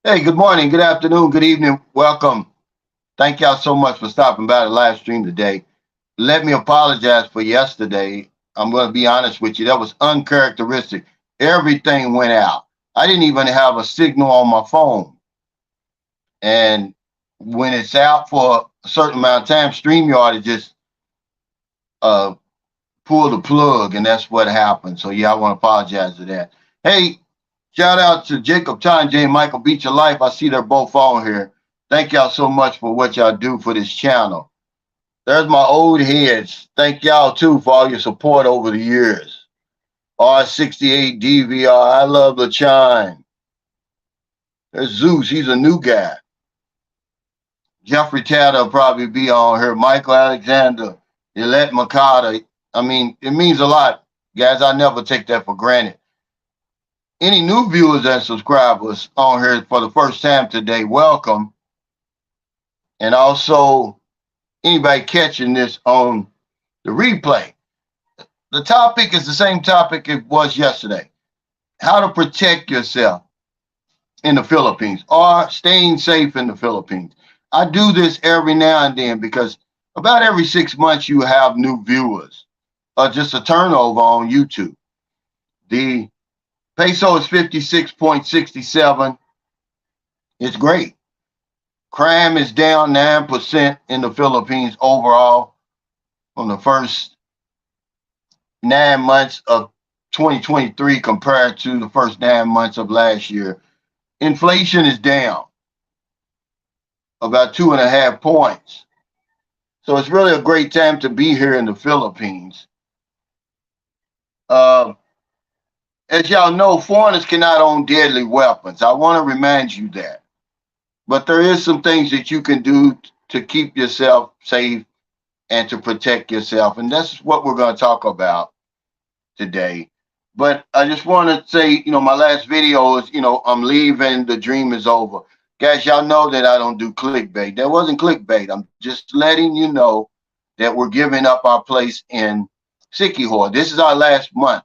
Hey, good morning, good afternoon, good evening. Welcome. Thank y'all so much for stopping by the live stream today. Let me apologize for yesterday. I'm going to be honest with you. That was uncharacteristic. Everything went out. I didn't even have a signal on my phone. And when it's out for a certain amount of time, StreamYard is just uh, pull the plug, and that's what happened. So, yeah, I want to apologize for that. Hey, shout out to Jacob Ty and J. Michael Beach of Life. I see they're both on here. Thank y'all so much for what y'all do for this channel. There's my old heads. Thank y'all too for all your support over the years. R68 DVR. I love the chime. There's Zeus. He's a new guy. Jeffrey Tatter will probably be on here. Michael Alexander. Yolette Makata. I mean, it means a lot, guys. I never take that for granted. Any new viewers and subscribers on here for the first time today, welcome. And also, anybody catching this on the replay. The topic is the same topic it was yesterday. How to protect yourself in the Philippines or staying safe in the Philippines. I do this every now and then because about every 6 months you have new viewers or just a turnover on YouTube. The peso is 56.67. It's great. Crime is down 9% in the Philippines overall from the first 9 months of 2023 compared to the first 9 months of last year. Inflation is down about 2.5 points. So it's really a great time to be here in the Philippines. As y'all know, foreigners cannot own deadly weapons. I want to remind you that. But there is some things that you can do to keep yourself safe and to protect yourself. And that's what we're going to talk about today. But I just want to say, my last video is, I'm leaving, the dream is over. Guys, y'all know that I don't do clickbait. That wasn't clickbait. I'm just letting you know that we're giving up our place in Sikihor. This is our last month.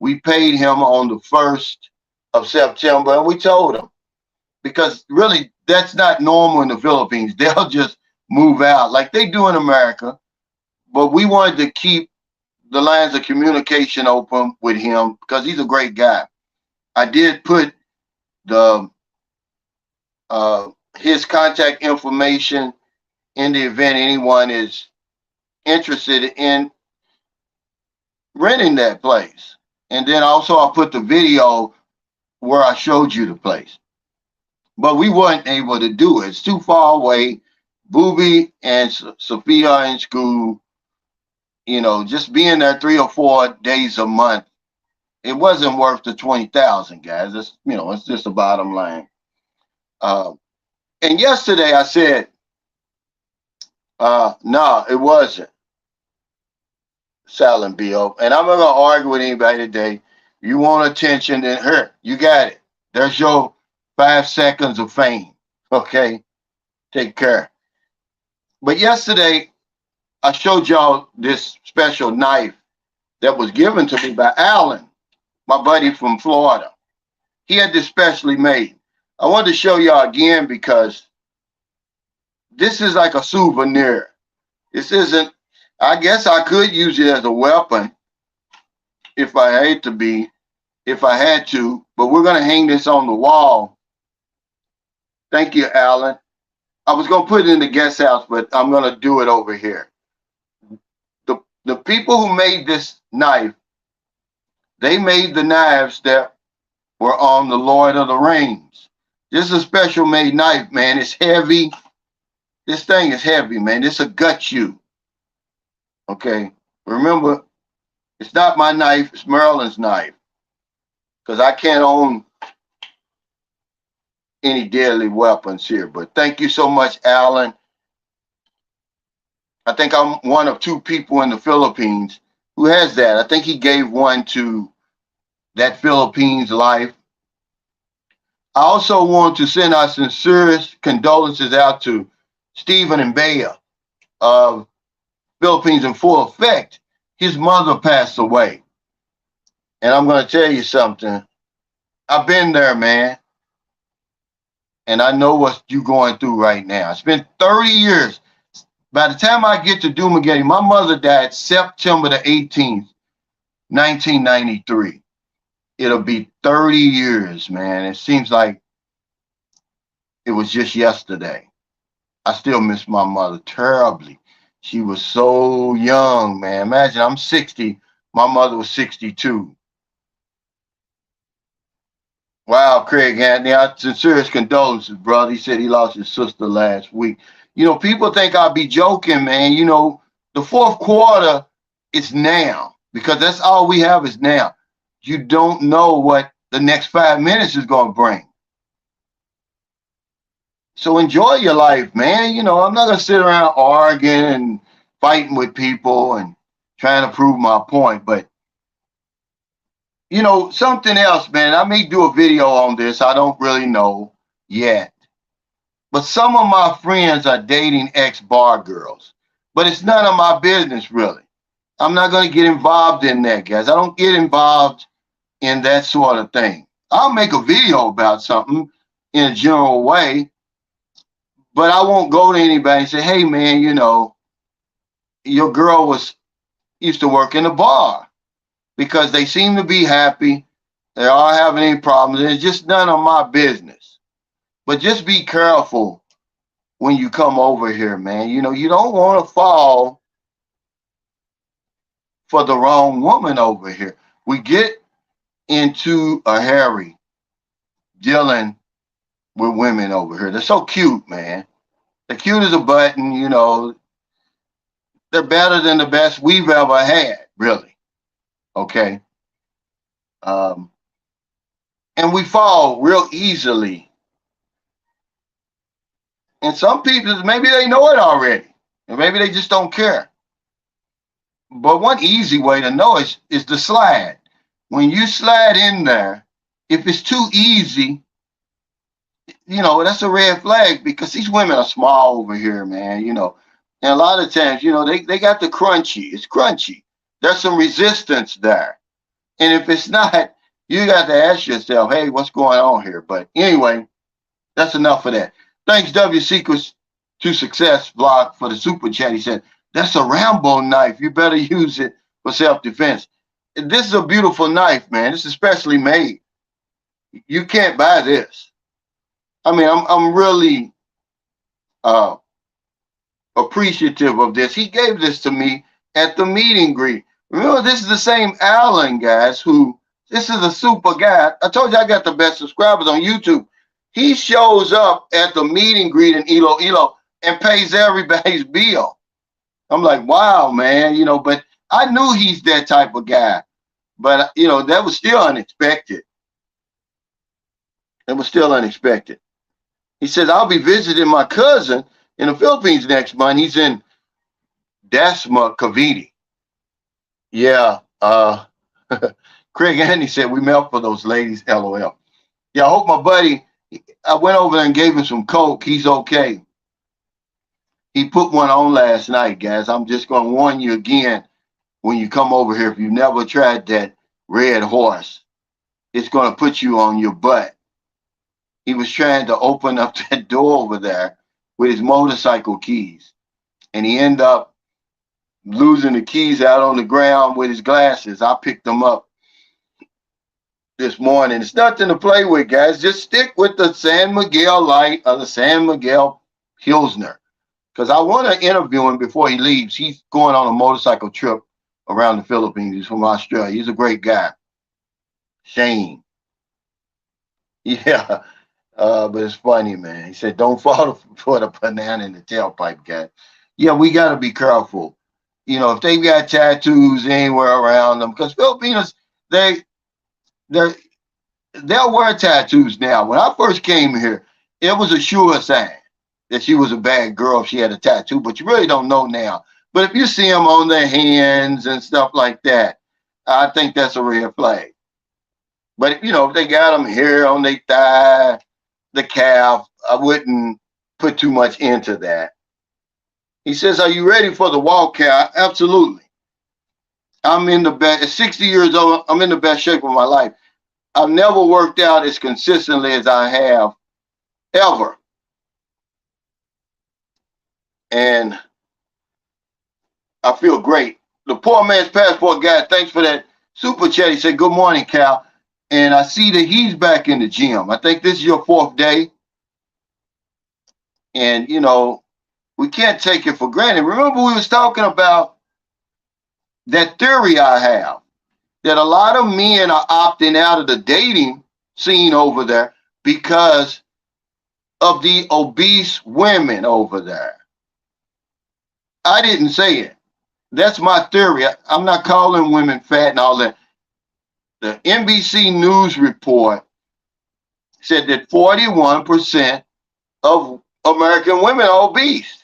We paid him on the 1st of September, and we told him, because really that's not normal in the Philippines. They'll just move out like they do in America. But we wanted to keep the lines of communication open with him because he's a great guy. I did put the his contact information in the event anyone is interested in renting that place. And then also I put the video where I showed you the place. But we weren't able to do it. It's too far away. Booby and Sophia in school, just being there 3 or 4 days a month, it wasn't worth the 20,000, guys. It's just the bottom line. And yesterday I said, no, it wasn't Silent Bill. And I'm not going to argue with anybody today. You want attention, then here, you got it. There's your 5 seconds of fame. Okay? Take care. But yesterday, I showed y'all this special knife that was given to me by Alan, my buddy from Florida. He had this specially made. I wanted to show y'all again because this is like a souvenir. This isn't, I guess I could use it as a weapon if I had to, but we're going to hang this on the wall. Thank you, Alan. I was going to put it in the guest house, but I'm going to do it over here. The people who made this knife, they made the knives that were on the Lord of the Rings. This is a special made knife, man. It's heavy. This thing is heavy, man. It's a gut you. Okay. Remember, it's not my knife. It's Marilyn's knife. Because I can't own any deadly weapons here. But thank you so much, Alan. I think I'm one of 2 people in the Philippines who has that. I think he gave one to that Philippines life. I also want to send our sincerest condolences out to Stephen and Bea of Philippines in full effect. His mother passed away. And I'm going to tell you something. I've been there, man. and I know what you're going through right now. It's been 30 years. By the time I get to Dumageddon, my mother died September the 18th, 1993. It'll be 30 years, man. It seems like it was just yesterday. I still miss my mother terribly. She was so young, man. Imagine I'm 60. My mother was 62. Wow, Craig Anthony, I sincerest condolences, brother. He said he lost his sister last week. People think I'll be joking, man. The fourth quarter is now because that's all we have is now. You don't know what the next 5 minutes is going to bring. So enjoy your life, man. I'm not going to sit around arguing and fighting with people and trying to prove my point. But, something else, man. I may do a video on this. I don't really know yet. But some of my friends are dating ex-bar girls. But it's none of my business, really. I'm not going to get involved in that, guys. I don't get involved in that sort of thing. I'll make a video about something in a general way, but I won't go to anybody and say, hey, man, your girl used to work in a bar, because they seem to be happy. They aren't having any problems. It's just none of my business. But just be careful when you come over here, man. You don't want to fall for the wrong woman over here. We get into a hurry dealing with women over here. They're so cute, man. They're cute as a button, They're better than the best we've ever had, really. Okay. And we fall real easily. And some people, maybe they know it already. And maybe they just don't care. But one easy way to know is to slide. When you slide in there, if it's too easy, that's a red flag, because these women are small over here, man, And a lot of times, they got the crunchy. It's crunchy. There's some resistance there. And if it's not, you got to ask yourself, hey, what's going on here? But anyway, that's enough of that. Thanks, W Secrets to Success blog, for the super chat. He said, that's a Rambo knife. You better use it for self-defense. This is a beautiful knife, man. It's especially made. You can't buy this. I mean, I'm really appreciative of this. He gave this to me at the meet and greet. Remember, this is the same Alan, guys, this is a super guy. I told you I got the best subscribers on YouTube. He shows up at the meet and greet in Iloilo and pays everybody's bill. I'm like, wow, man, but I knew he's that type of guy. But, that was still unexpected. It was still unexpected. He says, I'll be visiting my cousin in the Philippines next month. He's in Dasma, Cavite. Yeah. Craig Andy said, we met for those ladies, LOL. Yeah, I hope my buddy, I went over there and gave him some Coke. He's okay. He put one on last night, guys. I'm just going to warn you again, when you come over here, if you've never tried that Red Horse, it's going to put you on your butt. He was trying to open up that door over there with his motorcycle keys, and he ended up losing the keys out on the ground with his glasses. I picked them up this morning. It's nothing to play with, guys. Just stick with the San Miguel Light or the San Miguel Pilsner, because I want to interview him before he leaves. He's going on a motorcycle trip around the Philippines. He's from Australia. He's a great guy. Shane. Yeah. But it's funny, man. He said, don't fall for the banana in the tailpipe, guy. Yeah, we got to be careful. If they got tattoos anywhere around them, because Filipinos, they'll wear tattoos now. When I first came here, it was a sure sign that she was a bad girl if she had a tattoo, but you really don't know now. But if you see them on their hands and stuff like that, I think that's a red flag. But, if they got them here on their thigh, the calf, I wouldn't put too much into that. He says, are you ready for the walkout? Absolutely. I'm in the best, at 60 years old, I'm in the best shape of my life. I've never worked out as consistently as I have ever. And I feel great. The poor man's passport guy, thanks for that super chat. He said, good morning, Cal. And I see that he's back in the gym. I think this is your 4th day. And, you know, we can't take it for granted. Remember, we was talking about that theory I have, that a lot of men are opting out of the dating scene over there because of the obese women over there. I didn't say it. That's my theory. I'm not calling women fat and all that. The NBC News report said that 41% of American women are obese.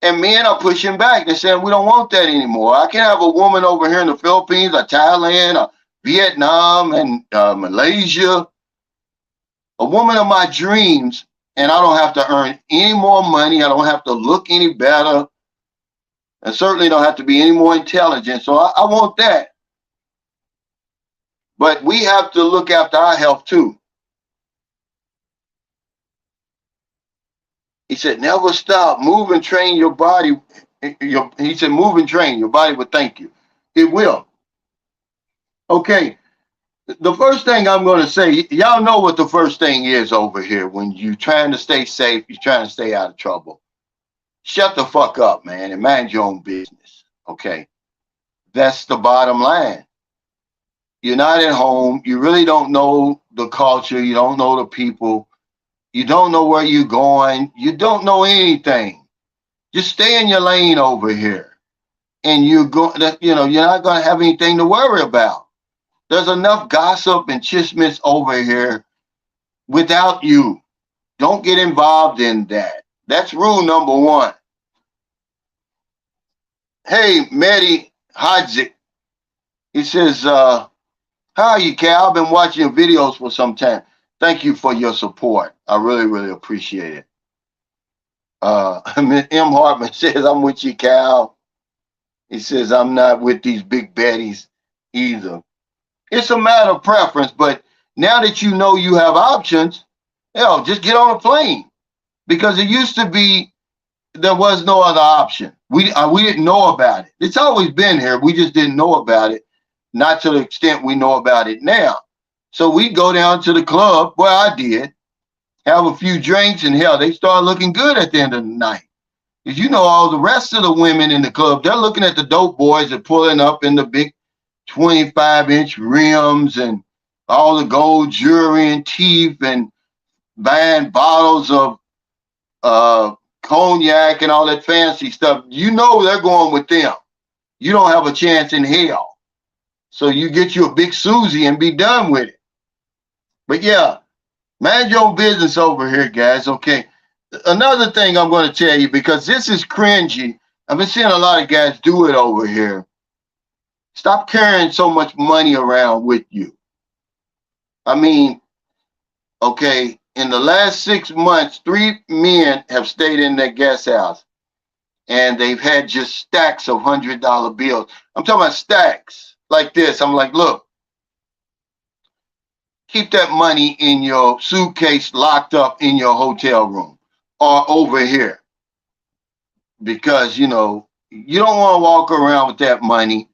And men are pushing back. They're saying, we don't want that anymore. I can have a woman over here in the Philippines or Thailand or Vietnam and Malaysia, a woman of my dreams, and I don't have to earn any more money. I don't have to look any better. And certainly don't have to be any more intelligent. So I want that. But we have to look after our health too. He said, never stop. Move and train your body. He said, move and train. Your body will thank you. It will. Okay. The first thing I'm going to say, y'all know what the first thing is over here when you're trying to stay safe, you're trying to stay out of trouble. Shut the fuck up, man, and mind your own business. Okay. That's the bottom line. You're not at home. You really don't know the culture. You don't know the people. You don't know where you're going. You don't know anything. Just stay in your lane over here. And you're going, you're not going to have anything to worry about. There's enough gossip and chismis over here without you. Don't get involved in that. That's rule number 1. Hey, Mehdi Hadzik. He says, how are you, Cal? I've been watching your videos for some time. Thank you for your support. I really, really appreciate it. M. Hartman says, I'm with you, Cal. He says, I'm not with these big baddies either. It's a matter of preference, but now that you know you have options, hell, just get on a plane. Because it used to be there was no other option. We didn't know about it. It's always been here. We just didn't know about it, not to the extent we know about it now. So we go down to the club, where I did, have a few drinks, and hell, they start looking good at the end of the night. Because you know, all the rest of the women in the club, they're looking at the dope boys that pulling up in the big 25-inch rims and all the gold jewelry and teeth and buying bottles of cognac and all that fancy stuff. You know they're going with them. You don't have a chance in hell. So you get you a big Susie and be done with it. But yeah, mind your own business over here, guys. Okay. Another thing I'm going to tell you, because this is cringy. I've been seeing a lot of guys do it over here. Stop carrying so much money around with you. I mean, okay, in the last 6 months, 3 men have stayed in their guest house, and they've had just stacks of $100 bills. I'm talking about stacks like this. I'm like, look, keep that money in your suitcase locked up in your hotel room or over here, because, you know, you don't want to walk around with that money.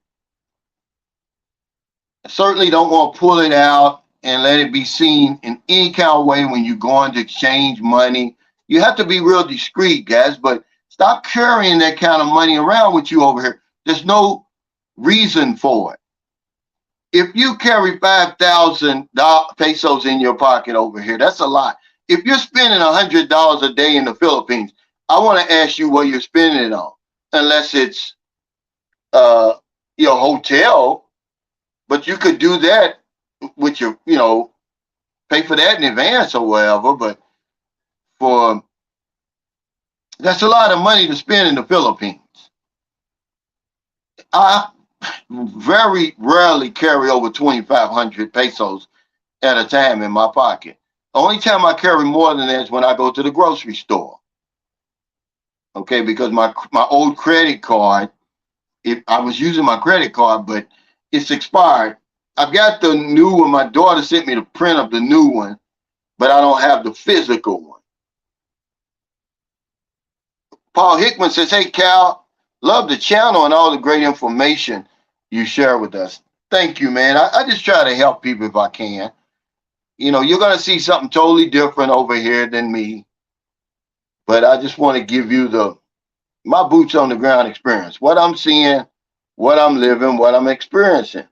Certainly don't want to pull it out and let it be seen in any kind of way when you're going to exchange money. You have to be real discreet, guys, but stop carrying that kind of money around with you over here. There's no reason for it. If you carry 5,000 pesos in your pocket over here, that's a lot. If you're spending $100 a day in the Philippines, I want to ask you what you're spending it on, unless it's your hotel. But you could do that with your, pay for that in advance or whatever. But that's a lot of money to spend in the Philippines. I very rarely carry over 2,500 pesos at a time in my pocket. The only time I carry more than that is when I go to the grocery store. Okay, because my old credit card, I was using my credit card, but it's expired. I've got the new one. My daughter sent me the print of the new one, but I don't have the physical one. Paul Hickman says, hey, Cal, love the channel and all the great information you share with us. Thank you, man. I just try to help people if I can. You're going to see something totally different over here than me, but I just want to give you my boots on the ground experience, what I'm seeing, what I'm living, what I'm experiencing.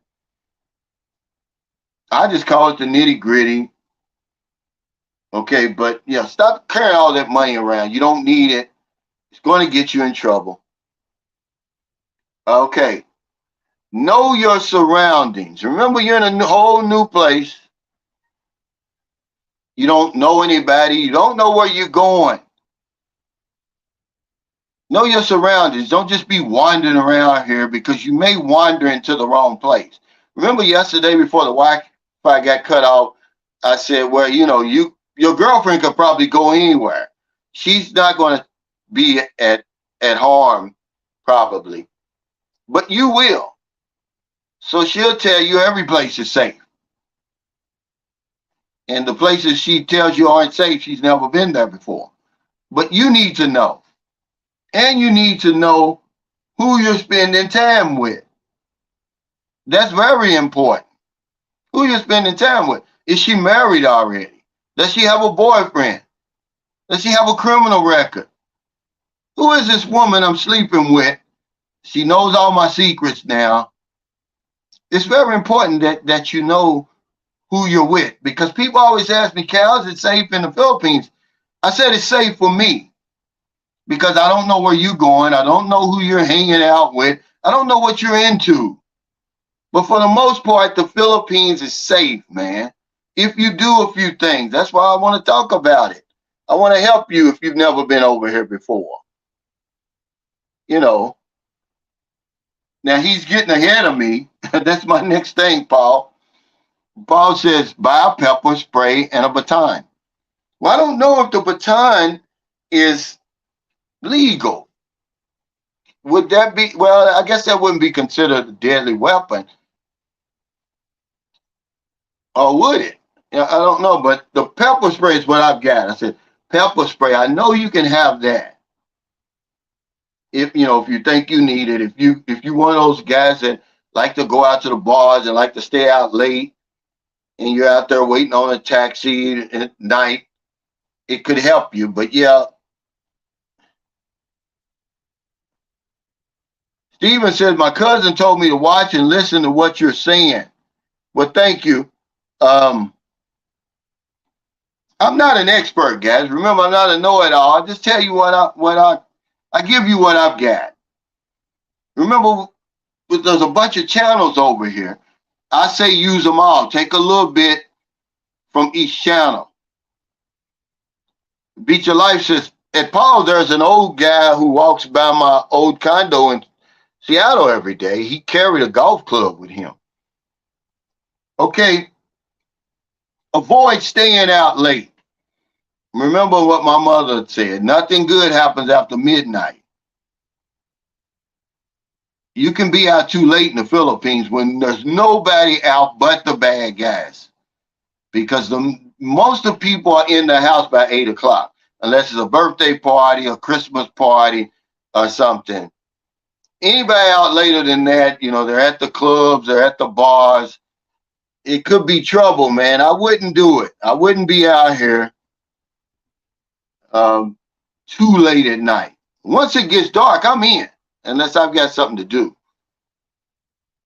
I just call it the nitty gritty. Okay, but yeah, stop carrying all that money around. You don't need it. It's going to get you in trouble. Okay, know your surroundings. Remember, you're in a whole new place. You don't know anybody. You don't know where you're going. Know your surroundings. Don't just be wandering around here because you may wander into the wrong place. Remember yesterday before the Wi-Fi got cut off, I said, well, your girlfriend could probably go anywhere. She's not going to be at harm, probably, but you will. So she'll tell you every place is safe. And the places she tells you aren't safe, she's never been there before. But you need to know. And you need to know who you're spending time with. That's very important. Who you're spending time with. Is she married already? Does she have a boyfriend? Does she have a criminal record? Who is this woman I'm sleeping with? She knows all my secrets now. It's very important that you know who you're with, because people always ask me, Cal, is it safe in the Philippines? I said it's safe for me because I don't know where you're going. I don't know who you're hanging out with. I don't know what you're into. But for the most part, the Philippines is safe, man. If you do a few things, that's why I want to talk about it. I want to help you if you've never been over here before. Now he's getting ahead of me. That's my next thing, Paul. Paul says, buy a pepper spray and a baton. Well, I don't know if the baton is legal. Would that be, well, I guess that wouldn't be considered a deadly weapon. Or would it? I don't know, but the pepper spray is what I've got. I said, pepper spray, I know you can have that. If you think you need it, if you one of those guys that like to go out to the bars and like to stay out late, and you're out there waiting on a taxi at night, it could help you. But yeah, Steven says, my cousin told me to watch and listen to what you're saying. Well, thank you. I'm not an expert, guys. Remember, I'm not a know-it-all. I just tell you I give you what I've got. Remember, there's a bunch of channels over here. I say use them all. Take a little bit from each channel. Beach of Life says, at Paul, there's an old guy who walks by my old condo in Seattle every day. He carried a golf club with him. Okay. Avoid staying out late. Remember what my mother said. Nothing good happens after midnight. You can be out too late in the Philippines when there's nobody out but the bad guys. Because most of the people are in the house by 8 o'clock. Unless it's a birthday party, a Christmas party, or something. Anybody out later than that, they're at the clubs, they're at the bars. It could be trouble, man. I wouldn't do it. I wouldn't be out here too late at night. Once it gets dark, I'm in, unless I've got something to do.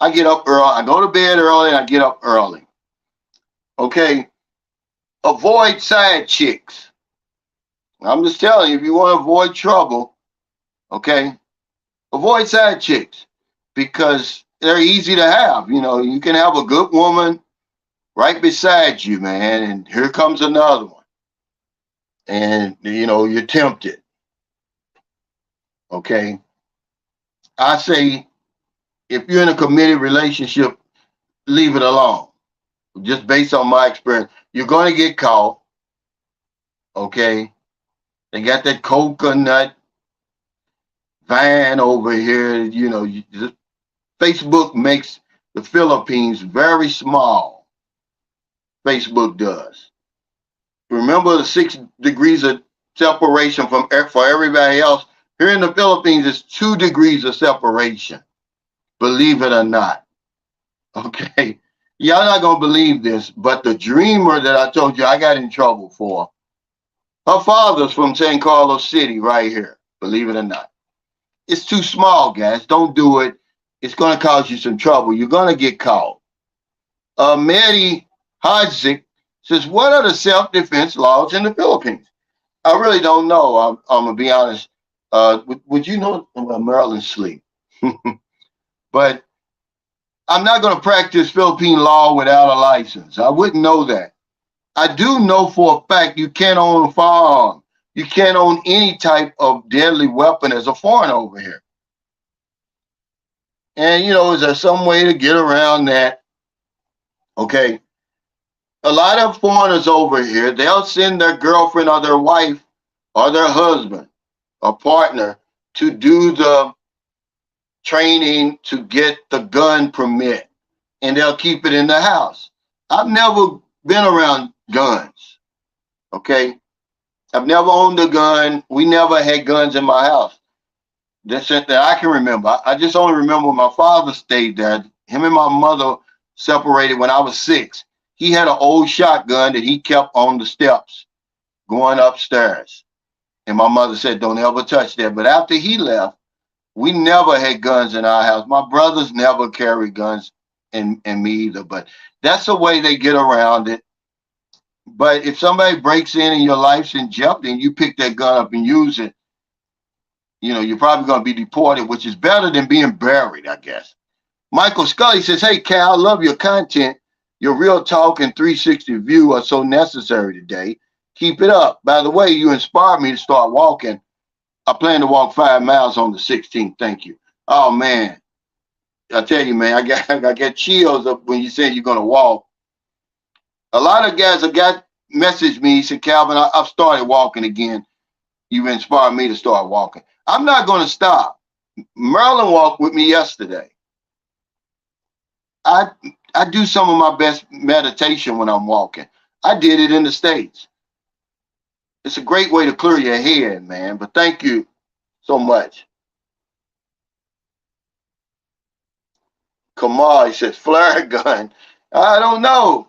I get up early. I go to bed early and I get up early. Okay. Avoid side chicks. I'm just telling you, if you want to avoid trouble, okay, avoid side chicks because they're easy to have. You can have a good woman right beside you, man, and here comes another one. And, you're tempted. Okay. I say, if you're in a committed relationship, leave it alone. Just based on my experience, you're going to get caught. Okay. They got that coconut van over here. Facebook makes the Philippines very small. Facebook does. Remember the 6 degrees of separation for everybody else? Here in the Philippines, it's 2 degrees of separation, believe it or not. Okay. Y'all not going to believe this, but the dreamer that I told you I got in trouble for, her father's from San Carlos City right here, believe it or not. It's too small, guys. Don't do it. It's going to cause you some trouble. You're going to get caught. Mary Hodzik says, what are the self-defense laws in the Philippines? I really don't know. I'm going to be honest. Would you know? Well, Maryland sleep. But I'm not going to practice Philippine law without a license. I wouldn't know that. I do know for a fact you can't own a firearm. You can't own any type of deadly weapon as a foreigner over here. And, is there some way to get around that? Okay. A lot of foreigners over here, they'll send their girlfriend or their wife or their husband or partner to do the training to get the gun permit, and they'll keep it in the house. I've never been around guns. Okay. I've never owned a gun. We never had guns in my house. That's it that I can remember. I just only remember my father stayed there. Him and my mother separated when I was 6. He had an old shotgun that he kept on the steps going upstairs. And my mother said, don't ever touch that. But after he left, we never had guns in our house. My brothers never carried guns, and me either. But that's the way they get around it. But if somebody breaks in and your life's in jeopardy and you pick that gun up and use it, you're probably going to be deported, which is better than being buried, I guess. Michael Scully says, hey, Cal, I love your content. Your real talk and 360 view are so necessary today. Keep it up. By the way, you inspired me to start walking. I plan to walk 5 miles on the 16th. Thank you. Oh, man. I tell you, man, I got chills up when you said you're going to walk. A lot of guys have messaged me. He said, Calvin, I've started walking again. You've inspired me to start walking. I'm not going to stop. Marilyn walked with me yesterday. I do some of my best meditation when I'm walking. I did it in the States. It's a great way to clear your head, man. But thank you so much. Kamal, he says, flare gun. I don't know.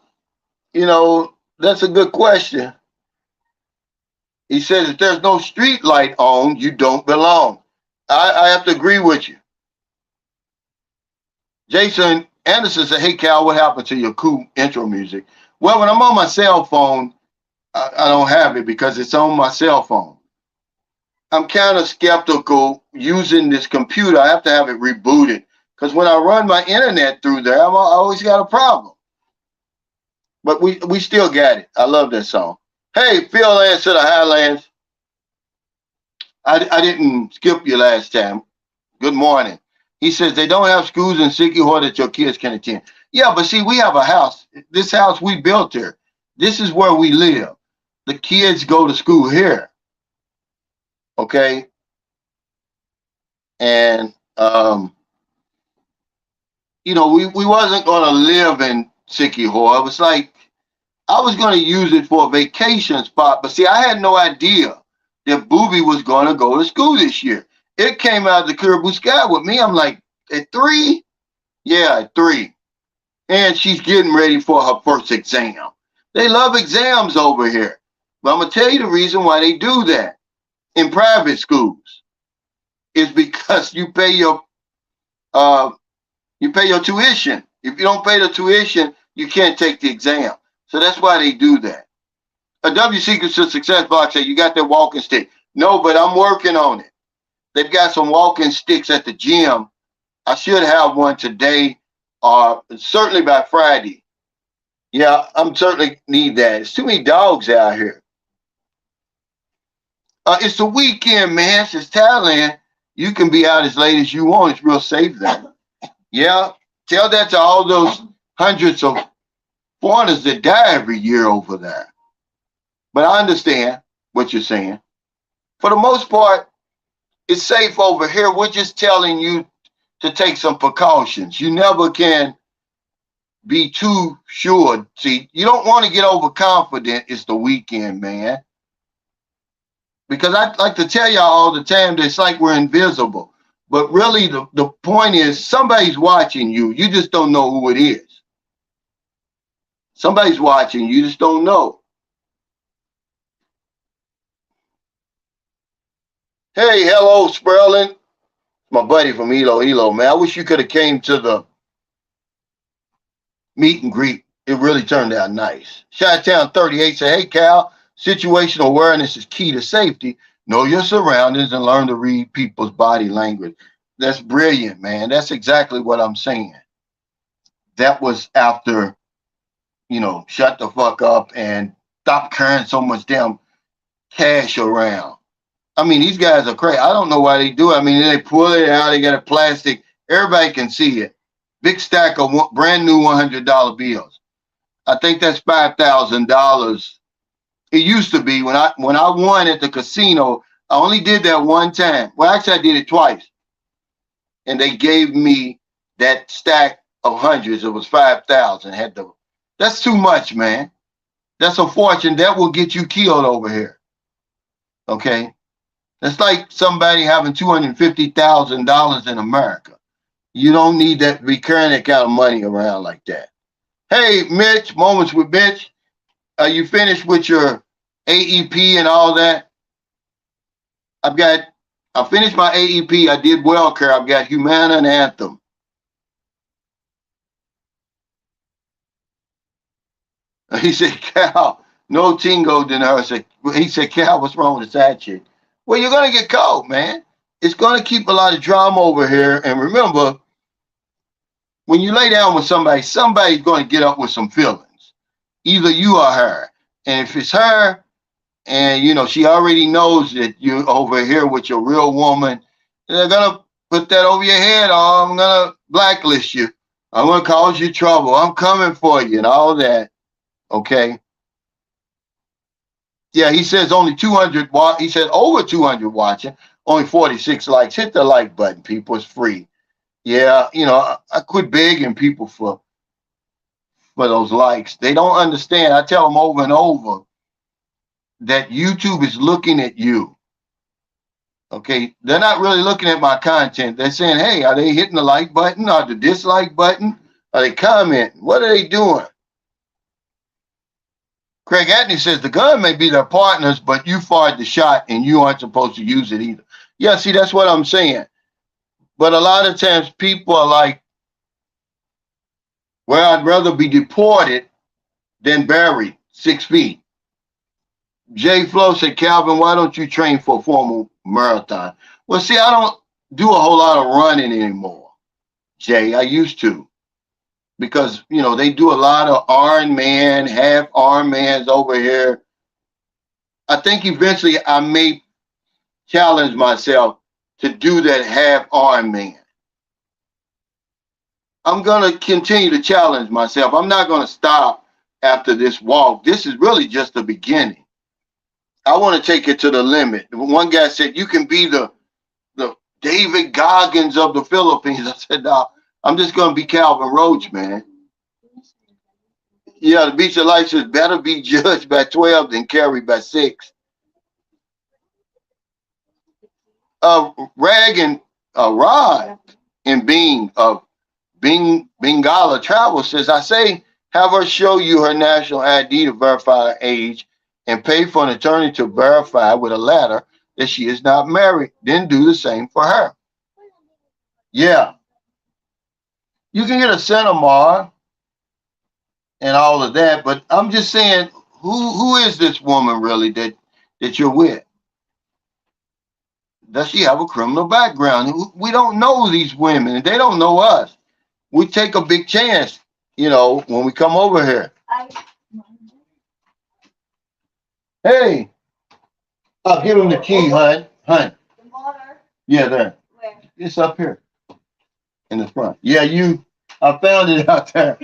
That's a good question. He says, if there's no street light on, you don't belong. I have to agree with you. Jason Anderson said, hey, Cal, what happened to your cool intro music? Well, when I'm on my cell phone, I don't have it because it's on my cell phone. I'm kind of skeptical using this computer. I have to have it rebooted because when I run my internet through there, I always got a problem. But we still got it. I love that song. Hey, Phil Lance to the Highlands. I didn't skip you last time. Good morning. He says they don't have schools in Siquijor that your kids can attend. Yeah, but see, we have a house. This house we built here. This is where we live. The kids go to school here. Okay. And, we wasn't going to live in Siquijor. It was like, I was going to use it for a vacation spot. But see, I had no idea that Booby was going to go to school this year. It came out of the clear blue sky with me. I'm like, at 3? Yeah, at 3. And she's getting ready for her first exam. They love exams over here. But I'm going to tell you the reason why they do that in private schools is because you pay your tuition. If you don't pay the tuition, you can't take the exam. So that's why they do that. A W Secrets to Success box said, you got that walking stick. No, but I'm working on it. They've got some walking sticks at the gym. I should have one today or certainly by Friday. Yeah, I'm certainly need that. It's too many dogs out here. It's the weekend, man. It's Thailand. You can be out as late as you want. It's real safe there. Yeah, tell that to all those hundreds of foreigners that die every year over there. But I understand what you're saying. For the most part, it's safe over here. We're just telling you to take some precautions. You never can be too sure. See, you don't want to get overconfident. It's the weekend, man. Because I like to tell y'all all the time that it's like we're invisible. But really, the point is somebody's watching you. You just don't know who it is. Somebody's watching. You just don't know. Hey, hello, Sperling. My buddy from Elo, man. I wish you could have came to the meet and greet. It really turned out nice. Chi-Town 38 said, hey, Cal, situational awareness is key to safety. Know your surroundings and learn to read people's body language. That's brilliant, man. That's exactly what I'm saying. That was after, shut the fuck up and stop carrying so much damn cash around. I mean, these guys are crazy. I don't know why they do it. I mean, they pull it out, they got a plastic. Everybody can see it. Big stack of brand new $100 bills. I think that's $5,000. It used to be when I won at the casino. I only did that one time. Well, actually, I did it twice, and they gave me that stack of hundreds. It was 5,000. That's too much, man. That's a fortune. That will get you killed over here. Okay, that's like somebody having $250,000 in America. You don't need that to be carrying that kind of money around like that. Hey, Mitch, Moments with Mitch. Are you finished with your AEP and all that? I finished my AEP. I did WellCare. I've got Humana and Anthem. He said, Cal, no tingo dinner. He said, Cal, what's wrong with the side chick? Well, you're going to get caught, man. It's going to keep a lot of drama over here. And remember, when you lay down with somebody, somebody's going to get up with some feelings. Either you or her. And if it's her, and, she already knows that you're over here with your real woman, they're going to put that over your head. Oh, I'm going to blacklist you. I'm going to cause you trouble. I'm coming for you and all that. Okay. Yeah, he says only 200. He said over 200 watching, only 46 likes. Hit the like button, people. It's free. Yeah, I quit begging people for those likes. They don't understand. I tell them over and over that YouTube is looking at you. Okay, they're not really looking at my content. They're saying, hey, are they hitting the like button or the dislike button? Are they commenting? What are they doing? Craig Atney says the gun may be their partners, but you fired the shot and you aren't supposed to use it either. Yeah, see, that's what I'm saying. But a lot of times people are like, well, I'd rather be deported than buried 6 feet. Jay Flo said, Calvin, why don't you train for a formal marathon? Well, see, I don't do a whole lot of running anymore, Jay. I used to. Because, they do a lot of Ironman, half Ironmans over here. I think eventually I may challenge myself to do that half Ironman. I'm going to continue to challenge myself. I'm not going to stop after this walk. This is really just the beginning. I want to take it to the limit. One guy said, you can be the David Goggins of the Philippines. I said, no, I'm just going to be Calvin Roach, man. Yeah, the Beach of Light says better be judged by 12 than carried by 6. Rag and Rod and Bing of Bengala Travel says, I say, have her show you her national ID to verify her age and pay for an attorney to verify with a letter that she is not married. Then do the same for her. Yeah. You can get a Cinemar and all of that, but I'm just saying, who is this woman really that you're with? Does she have a criminal background? We don't know these women, and they don't know us. We take a big chance, when we come over here. Hey, I'll give him the key, hun. The motor? Yeah, there. Where? It's up here in the front. Yeah, I found it out there.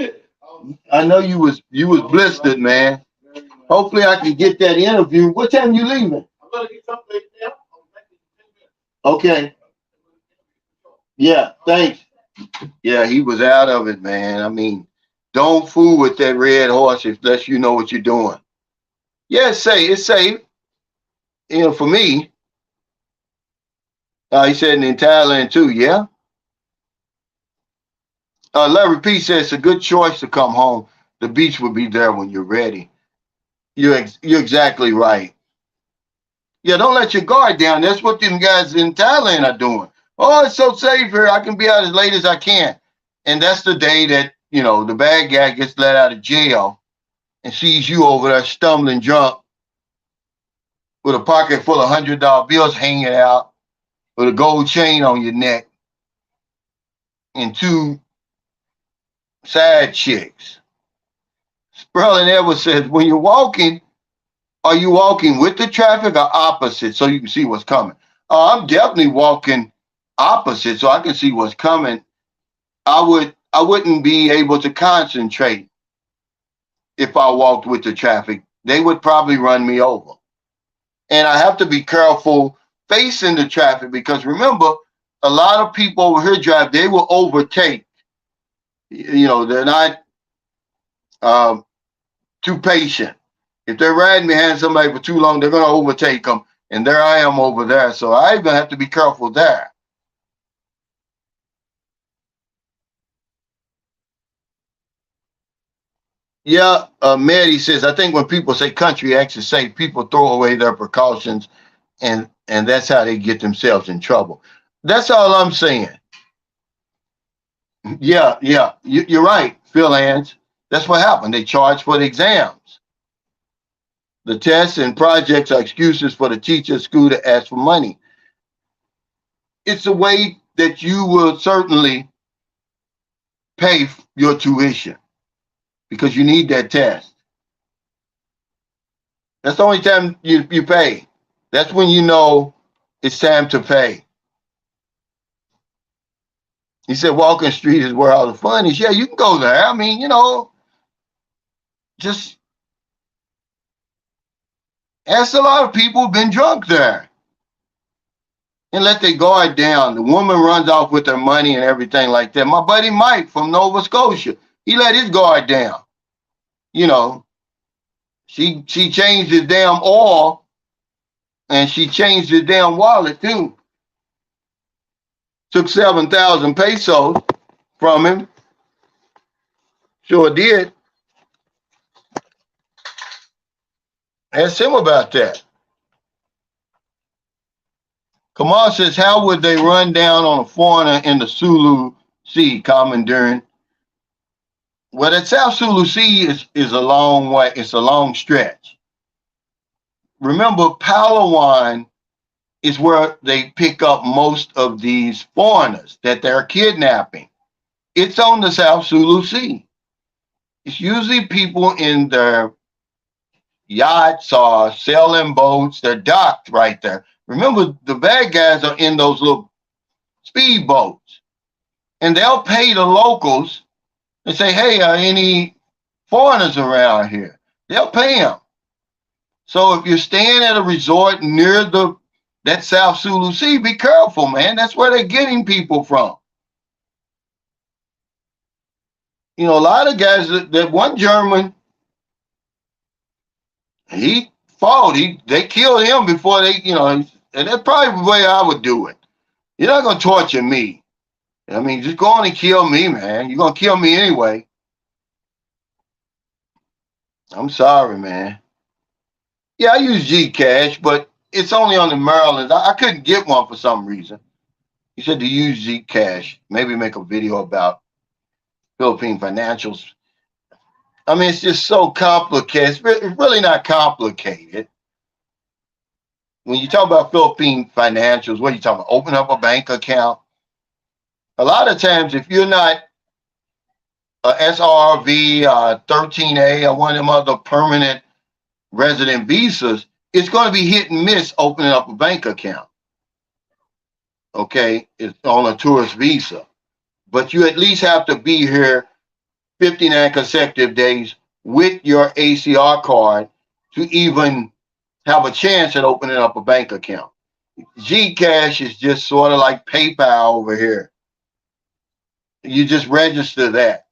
I know you was blistered, man. Hopefully I can get that interview. What time you leaving? I'm gonna get something now. Okay. Yeah, thanks. Yeah, he was out of it, man. I mean, don't fool with that red horse unless you know what you're doing. Yeah, it's safe. For me, he said in Thailand too. Yeah. Larry P says it's a good choice to come home. The beach will be there when you're ready. You're exactly right. Yeah, don't let your guard down. That's what them guys in Thailand are doing. Oh, it's so safe here. I can be out as late as I can. And that's the day that, the bad guy gets let out of jail and sees you over there stumbling drunk with a pocket full of $100 bills hanging out with a gold chain on your neck and two side chicks. Sperling Edwards says, when you're walking, are you walking with the traffic or opposite so you can see what's coming? I'm definitely walking opposite so I can see what's coming. I wouldn't be able to concentrate if I walked with the traffic. They would probably run me over. And I have to be careful facing the traffic because remember, a lot of people over here drive, they will overtake. They're not too patient. If they're riding behind somebody for too long, they're going to overtake them. And there I am over there. So I even have to be careful there. Yeah, Maddie says, I think when people say country acts safe, people throw away their precautions and that's how they get themselves in trouble. That's all I'm saying. Yeah, you're right, Phil Ans. That's what happened. They charge for the exams. The tests and projects are excuses for the teacher at school to ask for money. It's a way that you will certainly pay your tuition because you need that test. That's the only time you pay. That's when you know it's time to pay. He said Walking Street is where all the fun is. Yeah, you can go there. I mean, just ask a lot of people who've been drunk there and let their guard down. The woman runs off with her money and everything like that. My buddy Mike from Nova Scotia, he let his guard down. She changed his damn oil and she changed his damn wallet too. Took 7,000 pesos from him. Sure did. Ask him about that. Kamal says, how would they run down on a foreigner in the Sulu Sea, Commandeering? Well, that South Sulu Sea is a long way. It's a long stretch. Remember, Palawan is where they pick up most of these foreigners that they're kidnapping. It's on the South Sulu Sea. It's usually people in their yachts or sailing boats. They're docked right there. Remember, the bad guys are in those little speedboats. And they'll pay the locals and say, hey, are any foreigners around here? They'll pay them. So if you're staying at a resort near that South Sulu Sea, be careful, man. That's where they're getting people from. A lot of guys, that one German, he fought. They killed him before and that's probably the way I would do it. You're not going to torture me. I mean, just go on and kill me, man. You're going to kill me anyway. I'm sorry, man. Yeah, I use Gcash, but it's only on the Maryland. I couldn't get one for some reason. He said to use Gcash. Maybe make a video about Philippine financials. I mean, it's just so complicated. It's really not complicated. When you talk about Philippine financials, what are you talking about? Open up a bank account. A lot of times, if you're not a SRV, 13A, or one of them other permanent resident visas, it's going to be hit and miss opening up a bank account. Okay, it's on a tourist visa. But you at least have to be here 59 consecutive days with your ACR card to even have a chance at opening up a bank account. Gcash is just sort of like PayPal over here. You just register that.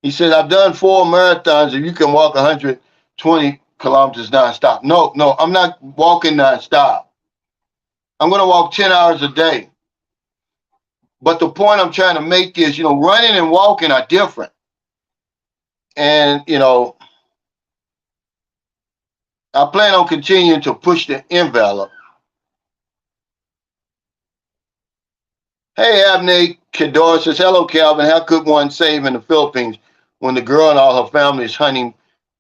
He says, I've done 4 marathons and you can walk 120 kilometers nonstop. No, no, I'm not walking nonstop. I'm going to walk 10 hours a day. But the point I'm trying to make is, running and walking are different. And, I plan on continuing to push the envelope. Hey, Abney Kedor says, hello, Calvin. How could one save in the Philippines when the girl and all her family is hunting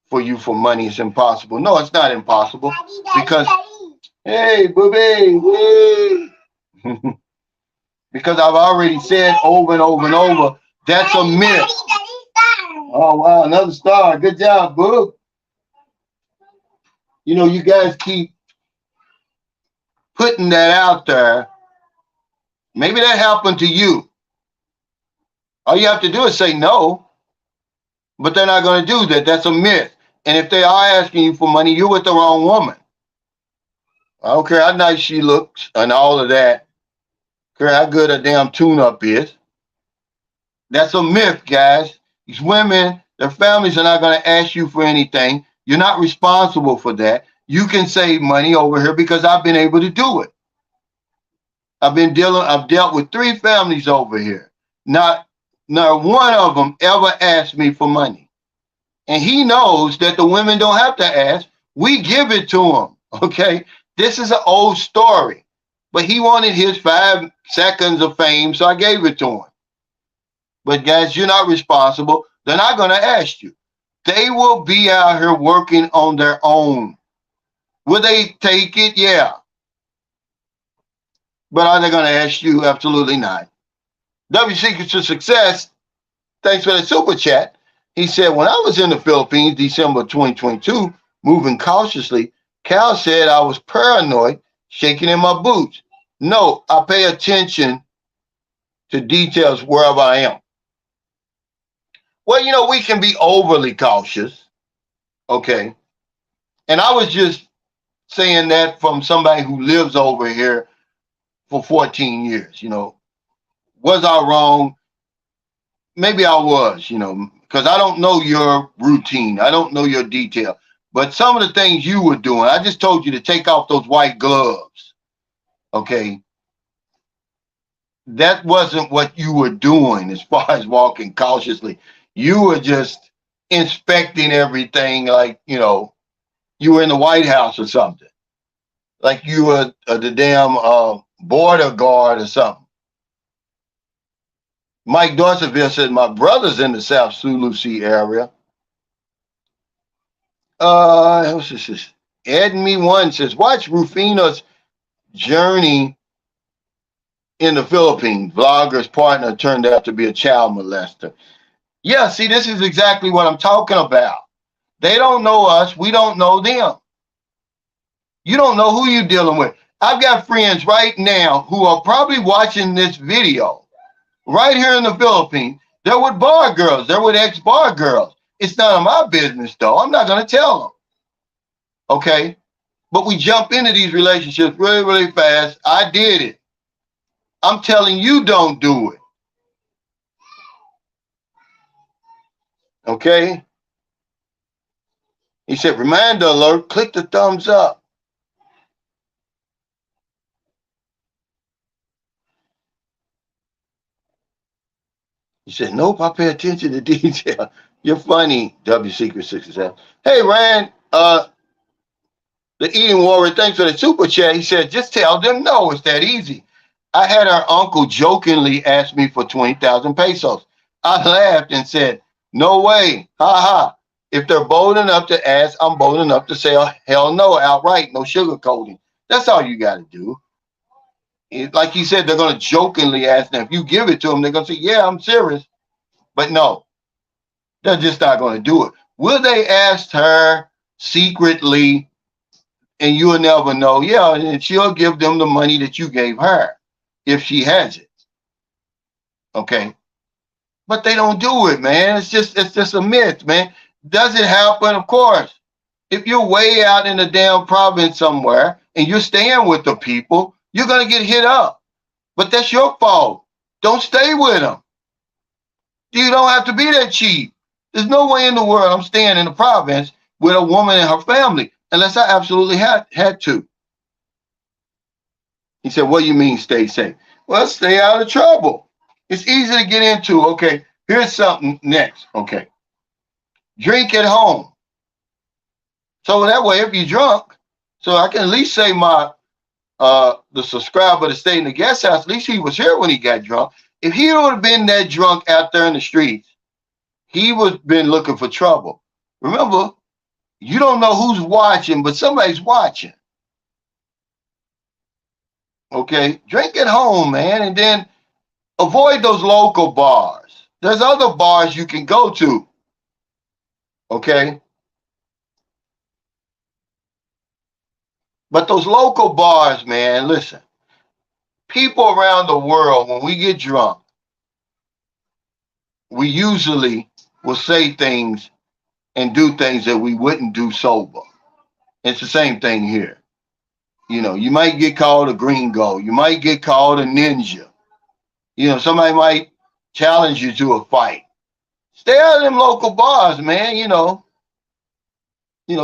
for you for money? It's impossible. No, it's not impossible. Because, hey, booby, because I've already said over and over and over, that's a myth. Oh, wow, another star. Good job, boo. You guys keep putting that out there. Maybe that happened to you. All you have to do is say no, but they're not going to do that. That's a myth. And if they are asking you for money, you're with the wrong woman. I don't care how nice she looks and all of that. I don't care how good a damn tune-up is. That's a myth, guys. These women, their families are not going to ask you for anything. You're not responsible for that. You can save money over here because I've been able to do it. I've dealt with 3 families over here. Not one of them ever asked me for money. And he knows that the women don't have to ask. We give it to them, okay? This is an old story. But he wanted his 5 seconds of fame, so I gave it to him. But guys, you're not responsible. They're not going to ask you. They will be out here working on their own. Will they take it? Yeah. But are they going to ask you? Absolutely not. W Secrets to Success, thanks for the super chat. He said, when I was in the Philippines, December 2022, moving cautiously, Cal said I was paranoid, shaking in my boots. No, I pay attention to details wherever I am. Well, we can be overly cautious, okay? And I was just saying that from somebody who lives over here for 14 years, Was I wrong? Maybe I was, because I don't know your routine. I don't know your detail. But some of the things you were doing, I just told you to take off those white gloves, okay? That wasn't what you were doing as far as walking cautiously. You were just inspecting everything like, you were in the White House or something. Like you were the damn border guard or something. Mike Dorseyville said, my brother's in the South Sulu Sea area. What's this? Ed Me One says, watch Rufino's journey in the Philippines. Vlogger's partner turned out to be a child molester. Yeah, see, this is exactly what I'm talking about. They don't know us. We don't know them. You don't know who you're dealing with. I've got friends right now who are probably watching this video right here in the Philippines. They're with bar girls. They're with ex-bar girls. It's none of my business, though. I'm not going to tell them. Okay? But we jump into these relationships really, really fast. I did it. I'm telling you, don't do it. Okay? He said, reminder alert, click the thumbs up. He said, nope, I pay attention to detail. You're funny, W Secret 67. Hey, Rand, the Eating Warrior, thanks for the super chat. He said, just tell them no, it's that easy. I had our uncle jokingly ask me for 20,000 pesos. I laughed and said, no way, ha ha. If they're bold enough to ask, I'm bold enough to say, oh, hell no, outright, no sugarcoating. That's all you got to do. Like he said, they're going to jokingly ask them. If you give it to them, they're going to say, yeah, I'm serious. But no, they're just not going to do it. Will they ask her secretly and you'll never know? Yeah, and she'll give them the money that you gave her if she has it. Okay. But they don't do it, man. It's just a myth, man. Does it happen? Of course. If you're way out in the damn province somewhere and you're staying with the people, you're going to get hit up. But that's your fault. Don't stay with them. You don't have to be that cheap. There's no way in the world I'm staying in the province with a woman and her family unless I absolutely had to. He said, what do you mean stay safe? Well, stay out of trouble. It's easy to get into. Okay, here's something next. Okay, drink at home. So that way, if you're drunk, so I can at least say my the subscriber that stayed in the guest house, at least he was here when he got drunk. If he would have been that drunk out there in the streets, he would have been looking for trouble. Remember, you don't know who's watching, but somebody's watching. Okay, drink at home, man, and then avoid those local bars. There's other bars you can go to. Okay, but those local bars, man, listen. People around the world, when we get drunk, we usually will say things and do things that we wouldn't do sober. It's the same thing here. You know, you might get called a gringo. You might get called a ninja. You know, somebody might challenge you to a fight. Stay out of them local bars, man.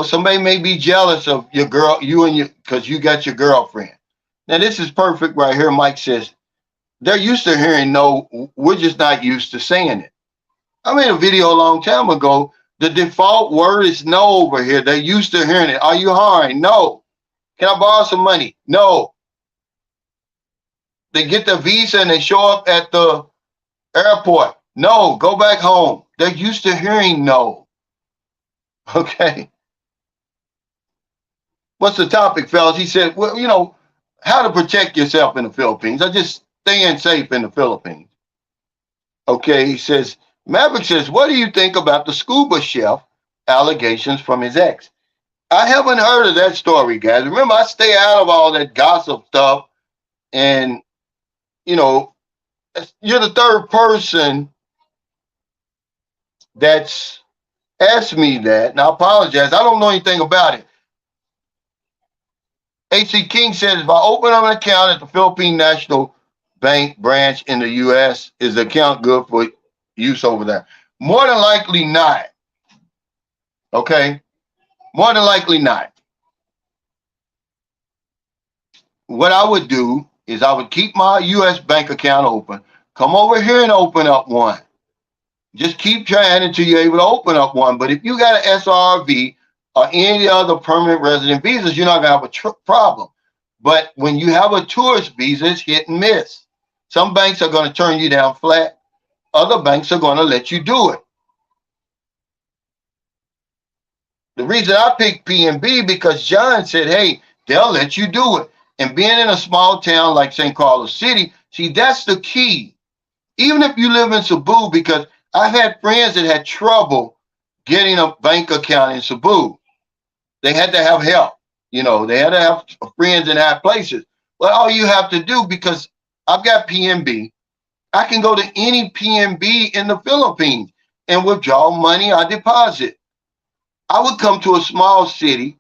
Somebody may be jealous of your girl, because you got your girlfriend. Now, this is perfect right here. Mike says, they're used to hearing no. We're just not used to saying it. I made a video a long time ago. The default word is no over here. They're used to hearing it. Are you hiring? No. Can I borrow some money? No. They get the visa and they show up at the airport. No, go back home. They're used to hearing no. Okay. What's the topic, fellas? He said, well, how to protect yourself in the Philippines. I just staying safe in the Philippines. Okay, he says, Maverick says, what do you think about the scuba chef allegations from his ex? I haven't heard of that story, guys. Remember, I stay out of all that gossip stuff. And, you're the third person that's asked me that. And I apologize. I don't know anything about it. AC King says, if I open up an account at the Philippine National Bank branch in the U.S., is the account good for use over there? More than likely not. Okay? More than likely not. What I would do is I would keep my U.S. bank account open, come over here and open up one. Just keep trying until you're able to open up one. But if you got an SRV or any other permanent resident visas, you're not going to have a problem. But when you have a tourist visa, it's hit and miss. Some banks are going to turn you down flat. Other banks are going to let you do it. The reason I picked PNB because John said, hey, they'll let you do it. And being in a small town like St. Carlos City, see, that's the key. Even if you live in Cebu, because I've had friends that had trouble getting a bank account in Cebu. They had to have help. They had to have friends in high places. Well, all you have to do, because I've got PNB, I can go to any PNB in the Philippines and withdraw money I deposit. I would come to a small city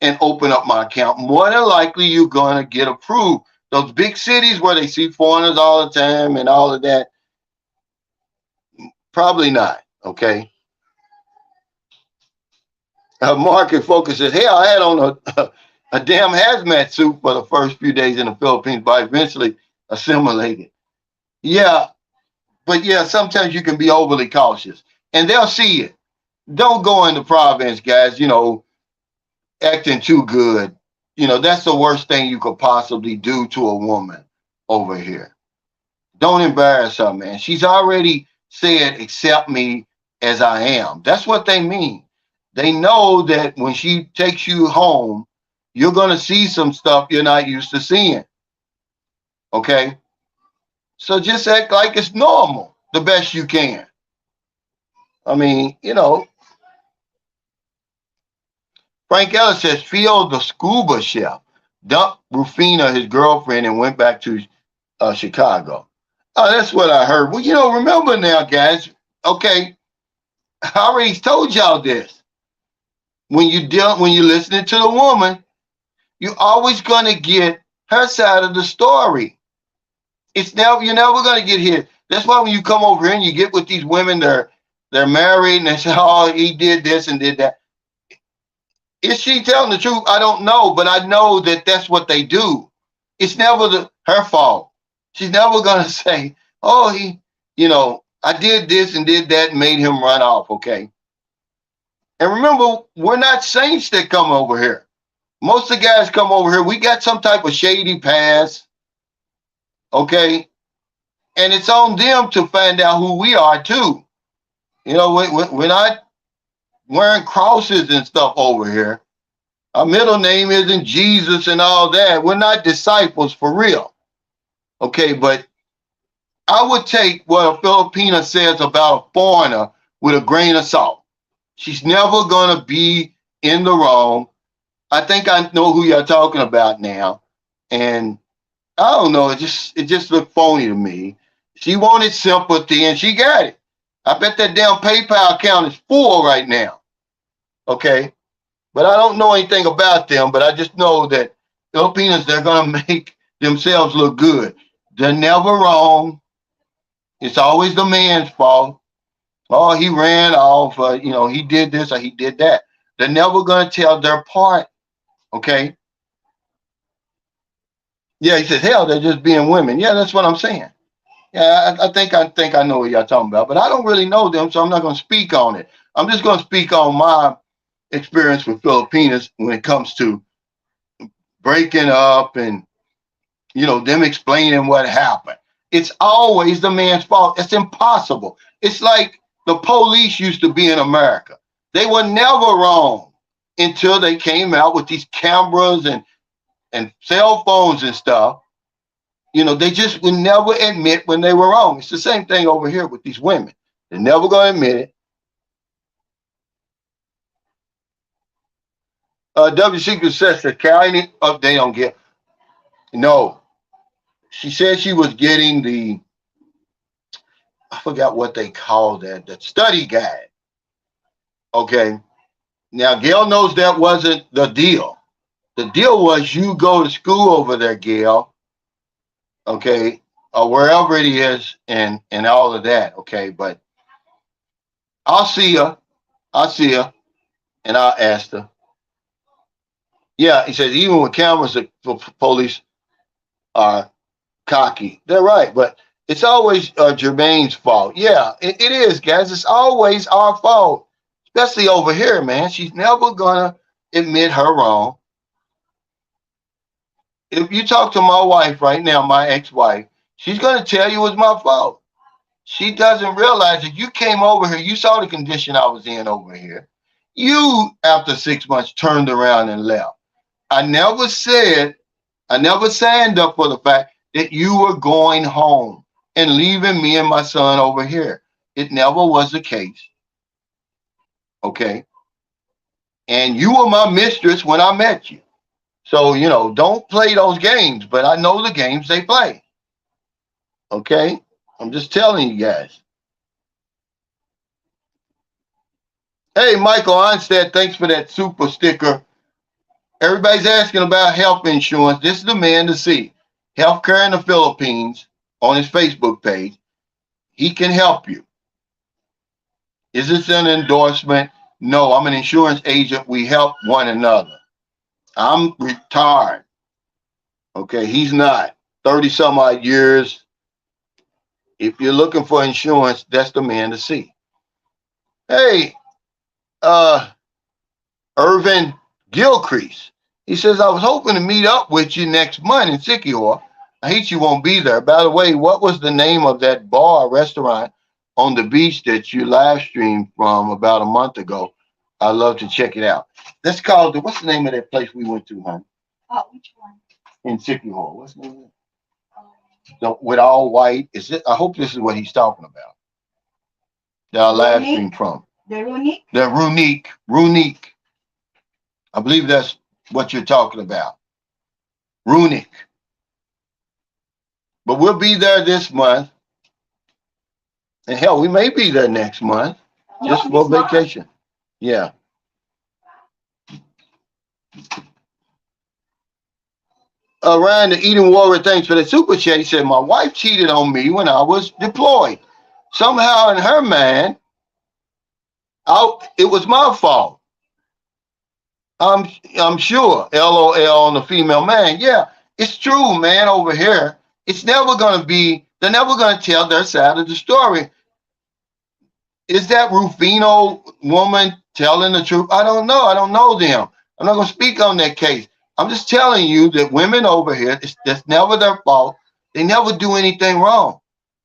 and open up my account. More than likely, you're going to get approved. Those big cities where they see foreigners all the time and all of that, probably not, okay? Market Focus says, hey, I had on a damn hazmat suit for the first few days in the Philippines, but I eventually assimilated. Yeah, but yeah, sometimes you can be overly cautious, and they'll see it. Don't go in the province, guys, acting too good. That's the worst thing you could possibly do to a woman over here. Don't embarrass her, man. She's already said, accept me as I am. That's what they mean. They know that when she takes you home, you're going to see some stuff you're not used to seeing. Okay? So just act like it's normal the best you can. I mean, Frank Ellis says, Phil, the scuba chef, dumped Rufina, his girlfriend, and went back to Chicago. Oh, that's what I heard. Well, remember now, guys, okay, I already told y'all this. When you're listening to the woman, you're always going to get her side of the story. You're never going to get hit. That's why when you come over here and you get with these women, they're they're married and they say, oh, he did this and did that. Is she telling the truth? I don't know, but I know that that's what they do. It's never her fault. She's never going to say, oh, I did this and did that and made him run off, okay? And remember, we're not saints that come over here. Most of the guys come over here, we got some type of shady past, okay? And it's on them to find out who we are too. We're not wearing crosses and stuff over here. Our middle name isn't Jesus and all that. We're not disciples for real. Okay, but I would take what a Filipina says about a foreigner with a grain of salt. She's never going to be in the wrong. I think I know who you're talking about now. And I don't know, it just looked phony to me. She wanted sympathy and she got it. I bet that damn PayPal account is full right now. Okay? But I don't know anything about them, but I just know that Filipinos, they're going to make themselves look good. They're never wrong. It's always the man's fault. Oh, he ran off, he did this or he did that. They're never going to tell their part, okay? Yeah, he says, hell, they're just being women. Yeah, that's what I'm saying. Yeah, I think I know what y'all talking about, but I don't really know them, so I'm not going to speak on it. I'm just going to speak on my experience with Filipinas when it comes to breaking up and, them explaining what happened. It's always the man's fault. It's impossible. It's like the police used to be in America. They were never wrong until they came out with these cameras and cell phones and stuff. They just would never admit when they were wrong. It's the same thing over here with these women. They're never going to admit it. W. Secret says that Carrie, they don't get. No. She said she was getting I forgot what they called that study guide. Okay. Now, Gail knows that wasn't the deal. The deal was you go to school over there, Gail. Okay. Or wherever it is and all of that. Okay. But I'll see her. And I'll ask her. Yeah, he says, even with cameras, the police are cocky. They're right, but it's always Jermaine's fault. Yeah, it is, guys. It's always our fault, especially over here, man. She's never going to admit her wrong. If you talk to my wife right now, my ex-wife, she's going to tell you it's my fault. She doesn't realize that you came over here, you saw the condition I was in over here. You, after 6 months, turned around and left. I never signed up for the fact that you were going home and leaving me and my son over here. It never was the case. Okay? And you were my mistress when I met you. So, don't play those games, but I know the games they play. Okay? I'm just telling you guys. Hey, Michael Onstead, thanks for that super sticker. Everybody's asking about health insurance. This is the man to see. Healthcare in the Philippines on his Facebook page. He can help you. Is this an endorsement? No, I'm an insurance agent. We help one another. I'm retired. Okay, he's not. 30 some odd years. If you're looking for insurance, that's the man to see. Hey, Irvin Gilcrease. He says, I was hoping to meet up with you next month in Sikihor. I hate you won't be there. By the way, what was the name of that bar or restaurant on the beach that you live streamed from about a month ago? I'd love to check it out. That's called, what's the name of that place we went to, hon? Oh, which one? In Sikihor. What's the name of it? With all white. Is it? I hope this is what he's talking about. That I live streamed from. The Runique? The Runique. Runique. I believe that's what you're talking about. Runique. But we'll be there this month. And hell, we may be there next month. Just for vacation. Yeah. Ryan, the Eden Warrior, thanks for the super chat. He said, my wife cheated on me when I was deployed. Somehow in her mind, It was my fault. I'm I'm sure. LOL on the female man. Yeah, it's true, man. Over here, it's never gonna be. They're never gonna tell their side of the story. Is that Rufino woman telling the truth? I don't know. I don't know them. I'm not gonna speak on that case. I'm just telling you that women over here, that's never their fault. They never do anything wrong.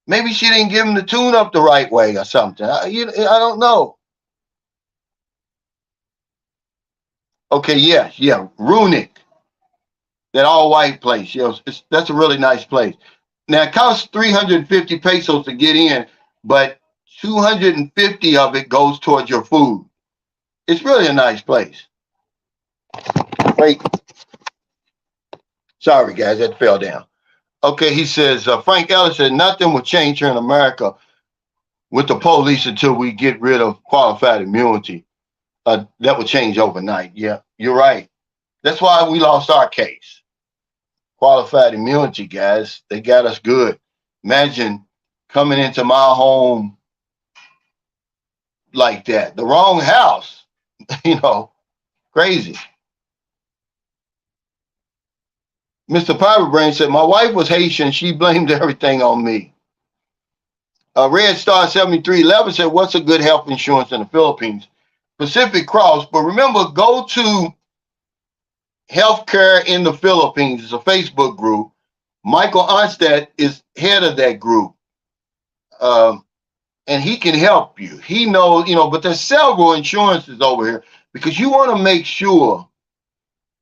Maybe she didn't give him the tune up the right way or something. I don't know. Okay, yeah. Runic, that all white place. That's a really nice place. Now it costs 350 pesos to get in, but 250 of it goes towards your food. It's really a nice place. Wait, sorry guys, that fell down. Okay, he says Frank Ellis said nothing will change here in America with the police until we get rid of qualified immunity. That will change overnight. Yeah, you're right. That's why we lost our case. Qualified immunity, guys. They got us good. Imagine coming into my home like that. The wrong house, you know, crazy. Mr. Private Brain said, my wife was Haitian. She blamed everything on me. Red Star 7311 said, what's a good health insurance in the Philippines? Pacific Cross. But remember, go to Healthcare in the Philippines. It's a Facebook group. Michael Onstad is head of that group. And he can help you. He knows, but there's several insurances over here because you want to make sure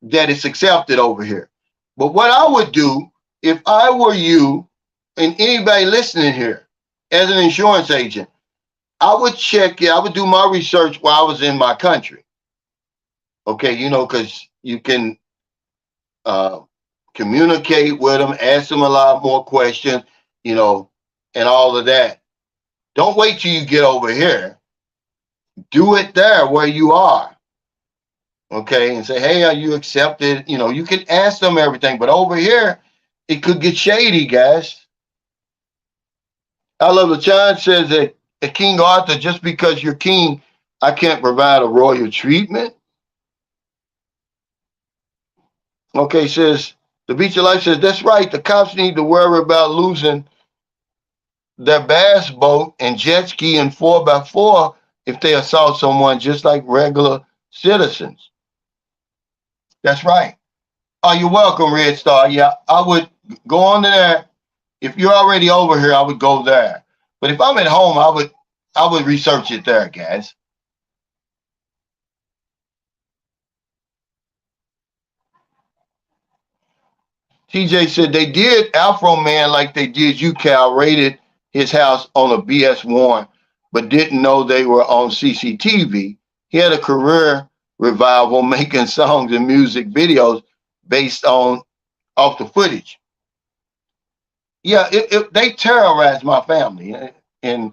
that it's accepted over here. But what I would do if I were you and anybody listening here as an insurance agent, I would check it. I would do my research while I was in my country. Okay, because you can communicate with them, ask them a lot more questions, and all of that. Don't wait till you get over here. Do it there where you are. Okay, and say, hey, are you accepted? You can ask them everything, but over here, it could get shady, guys. I love the John says that King Arthur, just because you're king, I can't provide a royal treatment. Okay, says the Beach of Life says, that's right. The cops need to worry about losing their bass boat and jet ski and 4x4 if they assault someone just like regular citizens. That's right. Oh, you're welcome, Red Star. Yeah, I would go on there. If you're already over here, I would go there. But if I'm at home, I would research it there, guys. TJ said they did Afro Man like they did you, Cal, raided his house on a BS warrant, but didn't know they were on CCTV. He had a career revival making songs and music videos based off the footage. Yeah, they terrorized my family. And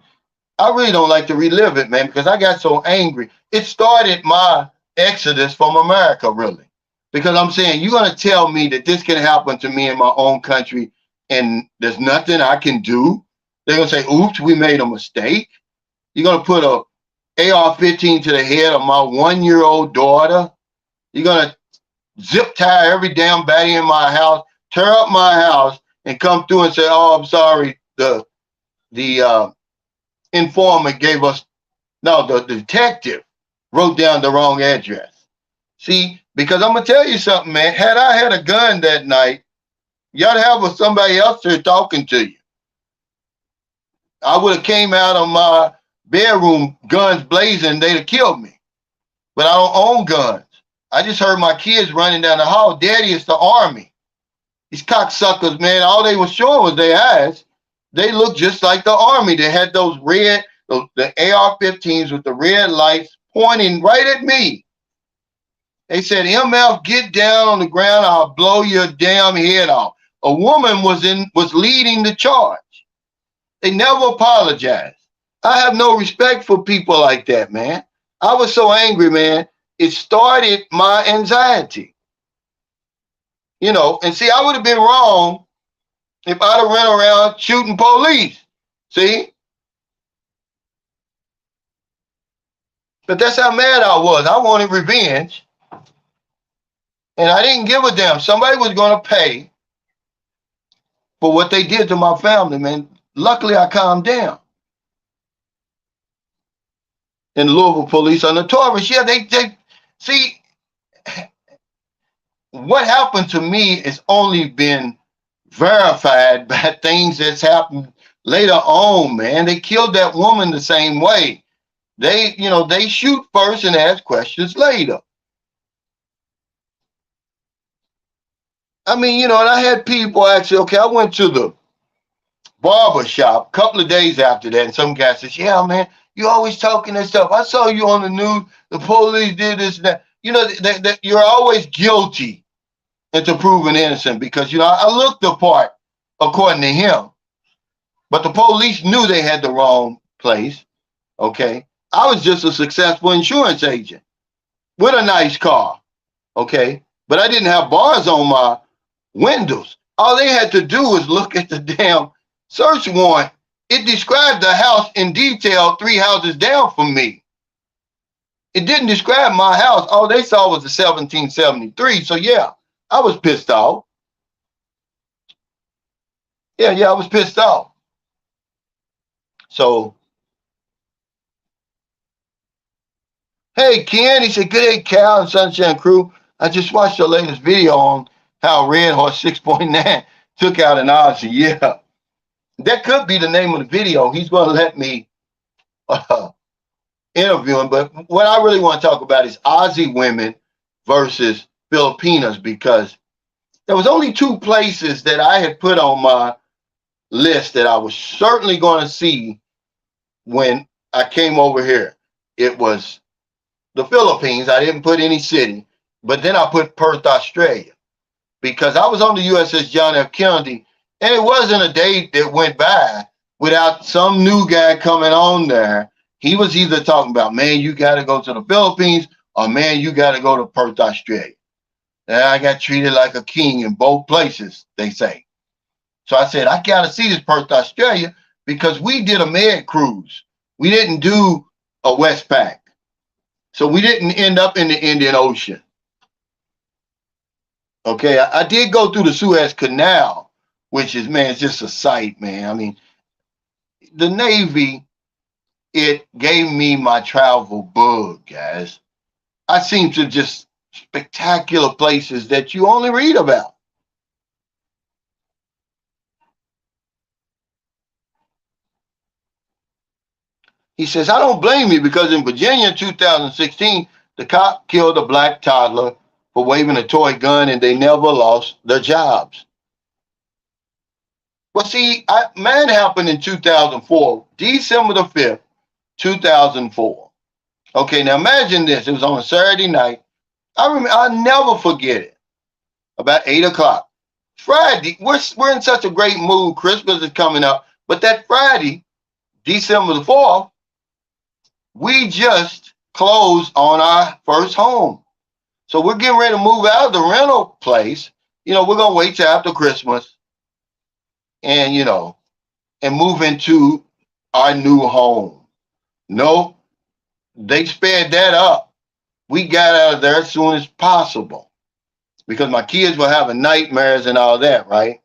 I really don't like to relive it, man, because I got so angry. It started my exodus from America, really. Because I'm saying, you're going to tell me that this can happen to me in my own country and there's nothing I can do? They're going to say, oops, we made a mistake. You're going to put a AR-15 to the head of my 1-year-old daughter. You're going to zip tie every damn body in my house, tear up my house, and come through and say, oh, I'm sorry, the informant gave us, no, the detective wrote down the wrong address. See, because I'm going to tell you something, man. Had I had a gun that night, y'all have somebody else there talking to you. I would have came out of my bedroom, guns blazing, they'd have killed me. But I don't own guns. I just heard my kids running down the hall. Daddy, it's the Army. These cocksuckers, man, all they were showing was their eyes. They looked just like the Army. They had those the AR-15s with the red lights pointing right at me. They said, MF, get down on the ground. I'll blow your damn head off. A woman was leading the charge. They never apologized. I have no respect for people like that, man. I was so angry, man. It started my anxiety. And see, I would have been wrong if I'd have run around shooting police. See? But that's how mad I was. I wanted revenge, and I didn't give a damn. Somebody was going to pay for what they did to my family, man. Luckily, I calmed down. And Louisville police are notorious. Yeah, they see what happened to me has only been verified by things that's happened later on, man. They killed that woman the same way. They shoot first and ask questions later. I mean, and I had people actually, okay, I went to the barber shop a couple of days after that, and some guy says, yeah, man, you always talking that stuff. I saw you on the news. The police did this and that. That you're always guilty until proven innocent because, I looked the part according to him. But the police knew they had the wrong place, okay? I was just a successful insurance agent with a nice car, okay? But I didn't have bars on my windows. All they had to do was look at the damn search warrant. It described the house in detail 3 houses down from me. It didn't describe my house. All they saw was the 1773. So, yeah, I was pissed off. Yeah, I was pissed off. So, hey, Ken, he said, good day, Cal and Sunshine Crew. I just watched your latest video on how Red Horse 6.9 took out an Aussie. Yeah, that could be the name of the video. He's going to let me interview him. But what I really want to talk about is Aussie women versus Filipinas, because there was only 2 places that I had put on my list that I was certainly going to see when I came over here. It was the Philippines. I didn't put any city, but then I put Perth, Australia, because I was on the USS John F. Kennedy, and it wasn't a day that went by without some new guy coming on there. He was either talking about, man, you got to go to the Philippines, or man, you got to go to Perth, Australia. And I got treated like a king in both places, they say. So I said, I got to see this Perth, Australia, because we did a med cruise. We didn't do a Westpac. So we didn't end up in the Indian Ocean. Okay, I did go through the Suez Canal, which is, man, it's just a sight, man. I mean, the Navy, it gave me my travel bug, guys. I seen to just spectacular places that you only read about. He says, I don't blame you, because in Virginia in 2016, the cop killed a black toddler for waving a toy gun, and they never lost their jobs. Well, see, mine happened in 2004, December the 5th, 2004. Okay, now imagine this. It was on a Saturday night. I'll never forget it. About 8 o'clock. Friday, we're in such a great mood. Christmas is coming up. But that Friday, December the 4th, we just closed on our first home. So we're getting ready to move out of the rental place. We're going to wait till after Christmas and, and move into our new home. No, they sped that up. We got out of there as soon as possible because my kids were having nightmares and all that, right?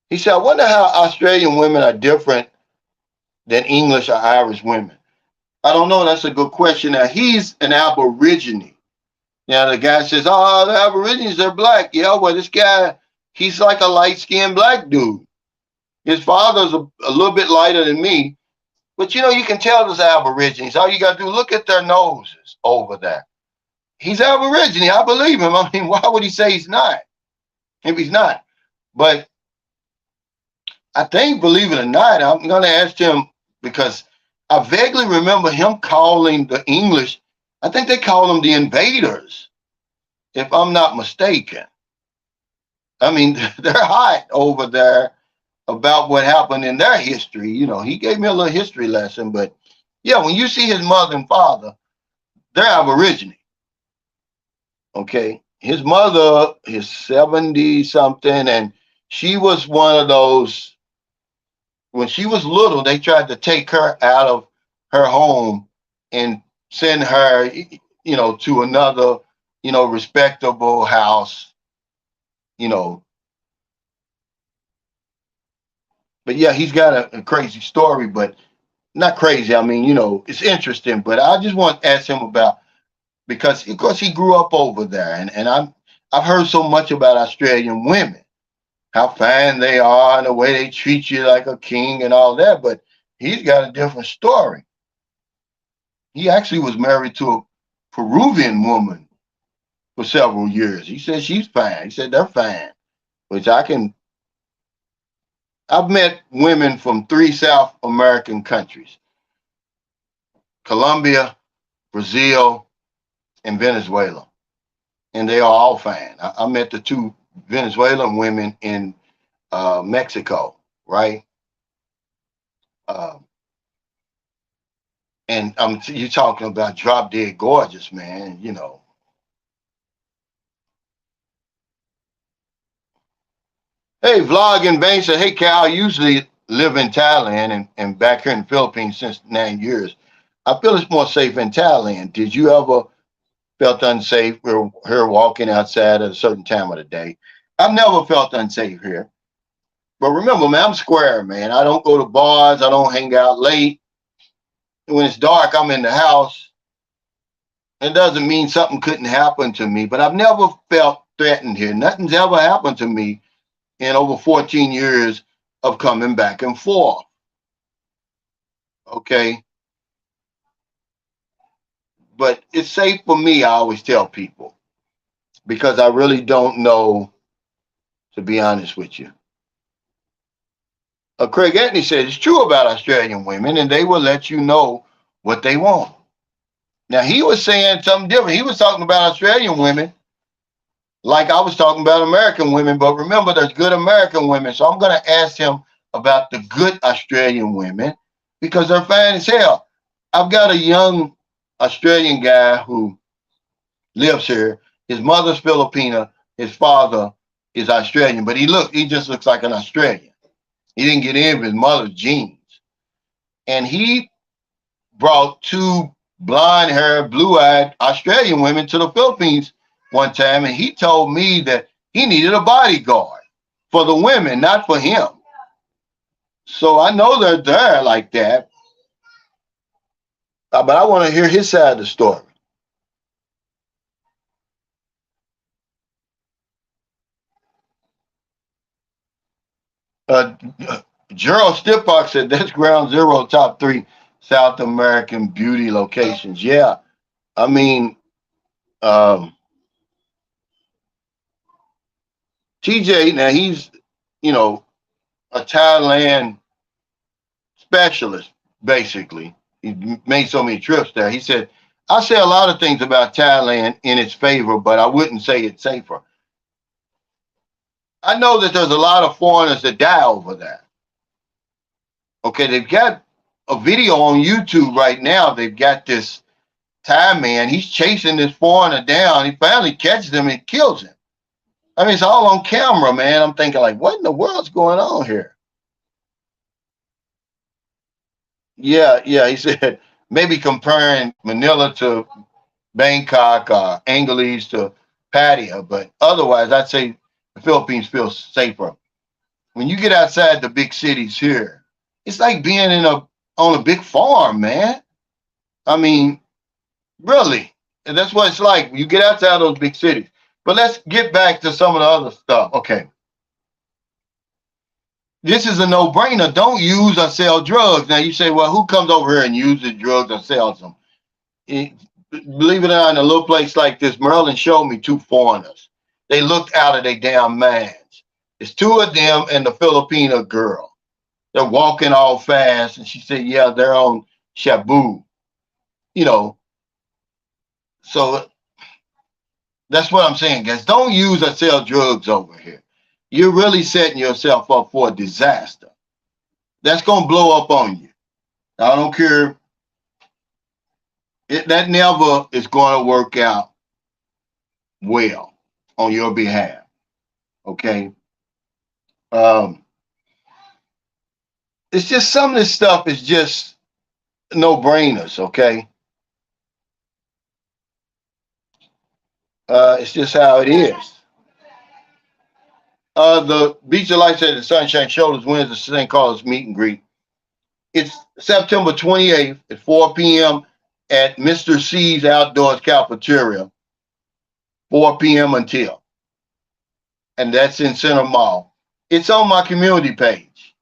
He said, I wonder how Australian women are different than English or Irish women. I don't know. That's a good question. Now, he's an Aborigine. Now, the guy says, oh, the Aborigines are black. Yeah, well, this guy, he's like a light-skinned black dude. His father's a little bit lighter than me. But, you can tell those Aborigines. All you got to do, look at their noses over there. He's Aborigine. I believe him. I mean, why would he say he's not? If he's not. But I think, believe it or not, I'm going to ask him, because I vaguely remember him calling the English, I think they call them the invaders, if I'm not mistaken. I mean, they're hot over there about what happened in their history. He gave me a little history lesson, but yeah, when you see his mother and father, they're Aborigine. Okay. His mother is 70 something, and she was one of those, when she was little, they tried to take her out of her home and send her, to another, respectable house, you know. But yeah, he's got a crazy story, but not crazy. I mean, it's interesting. But I just want to ask him about, because of course he grew up over there, and I've heard so much about Australian women, how fine they are and the way they treat you like a king and all that. But he's got a different story. He actually was married to a Peruvian woman for several years. He said she's fine. He said they're fine, which I've met women from 3 South American countries: Colombia, Brazil, and Venezuela. And they are all fine. I met the two Venezuelan women in Mexico, right? Uh, and you're talking about drop dead gorgeous, man. Hey, Vlog and Bang said, hey, Cal, I usually live in Thailand and back here in the Philippines since 9 years. I feel it's more safe in Thailand. Did you ever felt unsafe here walking outside at a certain time of the day? I've never felt unsafe here. But remember, man, I'm square, man. I don't go to bars. I don't hang out late. When it's dark, I'm in the house. It doesn't mean something couldn't happen to me, but I've never felt threatened here. Nothing's ever happened to me in over 14 years of coming back and forth. Okay. But it's safe for me, I always tell people, because I really don't know, to be honest with you. Craig Anthony said it's true about Australian women, and they will let you know what they want. Now, he was saying something different. He was talking about Australian women like I was talking about American women, but remember, there's good American women. So I'm going to ask him about the good Australian women because they're fine as hell. I've got a young Australian guy who lives here. His mother's Filipina. His father is Australian, but he just looks like an Australian. He didn't get in with his mother's genes. And he brought two blonde haired, blue eyed Australian women to the Philippines one time. And he told me that he needed a bodyguard for the women, not for him. So I know they're there like that. But I want to hear his side of the story. Uh, Gerald Stipock said that's ground zero, top 3 South American beauty locations. Yeah. I mean, um, TJ, now he's, you know, a Thailand specialist, basically. He made so many trips there. He said, I say a lot of things about Thailand in its favor, but I wouldn't say it's safer. I know that there's a lot of foreigners that die over there. Okay, they've got a video on YouTube right now. They've got this Thai man. He's chasing this foreigner down. He finally catches him and kills him. I mean, it's all on camera, man. I'm thinking, like, what in the world's going on here? Yeah, yeah. He said maybe comparing Manila to Bangkok, Angeles to Pattaya, but otherwise, I'd say the Philippines feels safer. When you get outside the big cities here, it's like being on a big farm, man. I mean, really, and that's what it's like when you get outside those big cities. But let's get back to some of the other stuff. Okay, this is a no-brainer. Don't use or sell drugs. Now you say, well, who comes over here and uses drugs or sells them? Believe it or not, in a little place like this, Merlin showed me two foreigners. They looked out of their damn minds. It's two of them and the Filipino girl. They're walking all fast, and she said, "Yeah, they're on Shabu." You know, so that's what I'm saying, guys. Don't use or sell drugs over here. You're really setting yourself up for a disaster. That's gonna blow up on you. I don't care. That never is going to work out well on your behalf. Okay. Um, it's just some of this stuff is just no brainers. Okay, it's just how it is. The Beach of Lights at the Sunshine Shoulders wins the St. Carlos meet and greet. It's September 28th at 4 p.m. at Mr. C's Outdoors Cafeteria, 4 p.m. until, and that's in Center Mall. It's on my community page.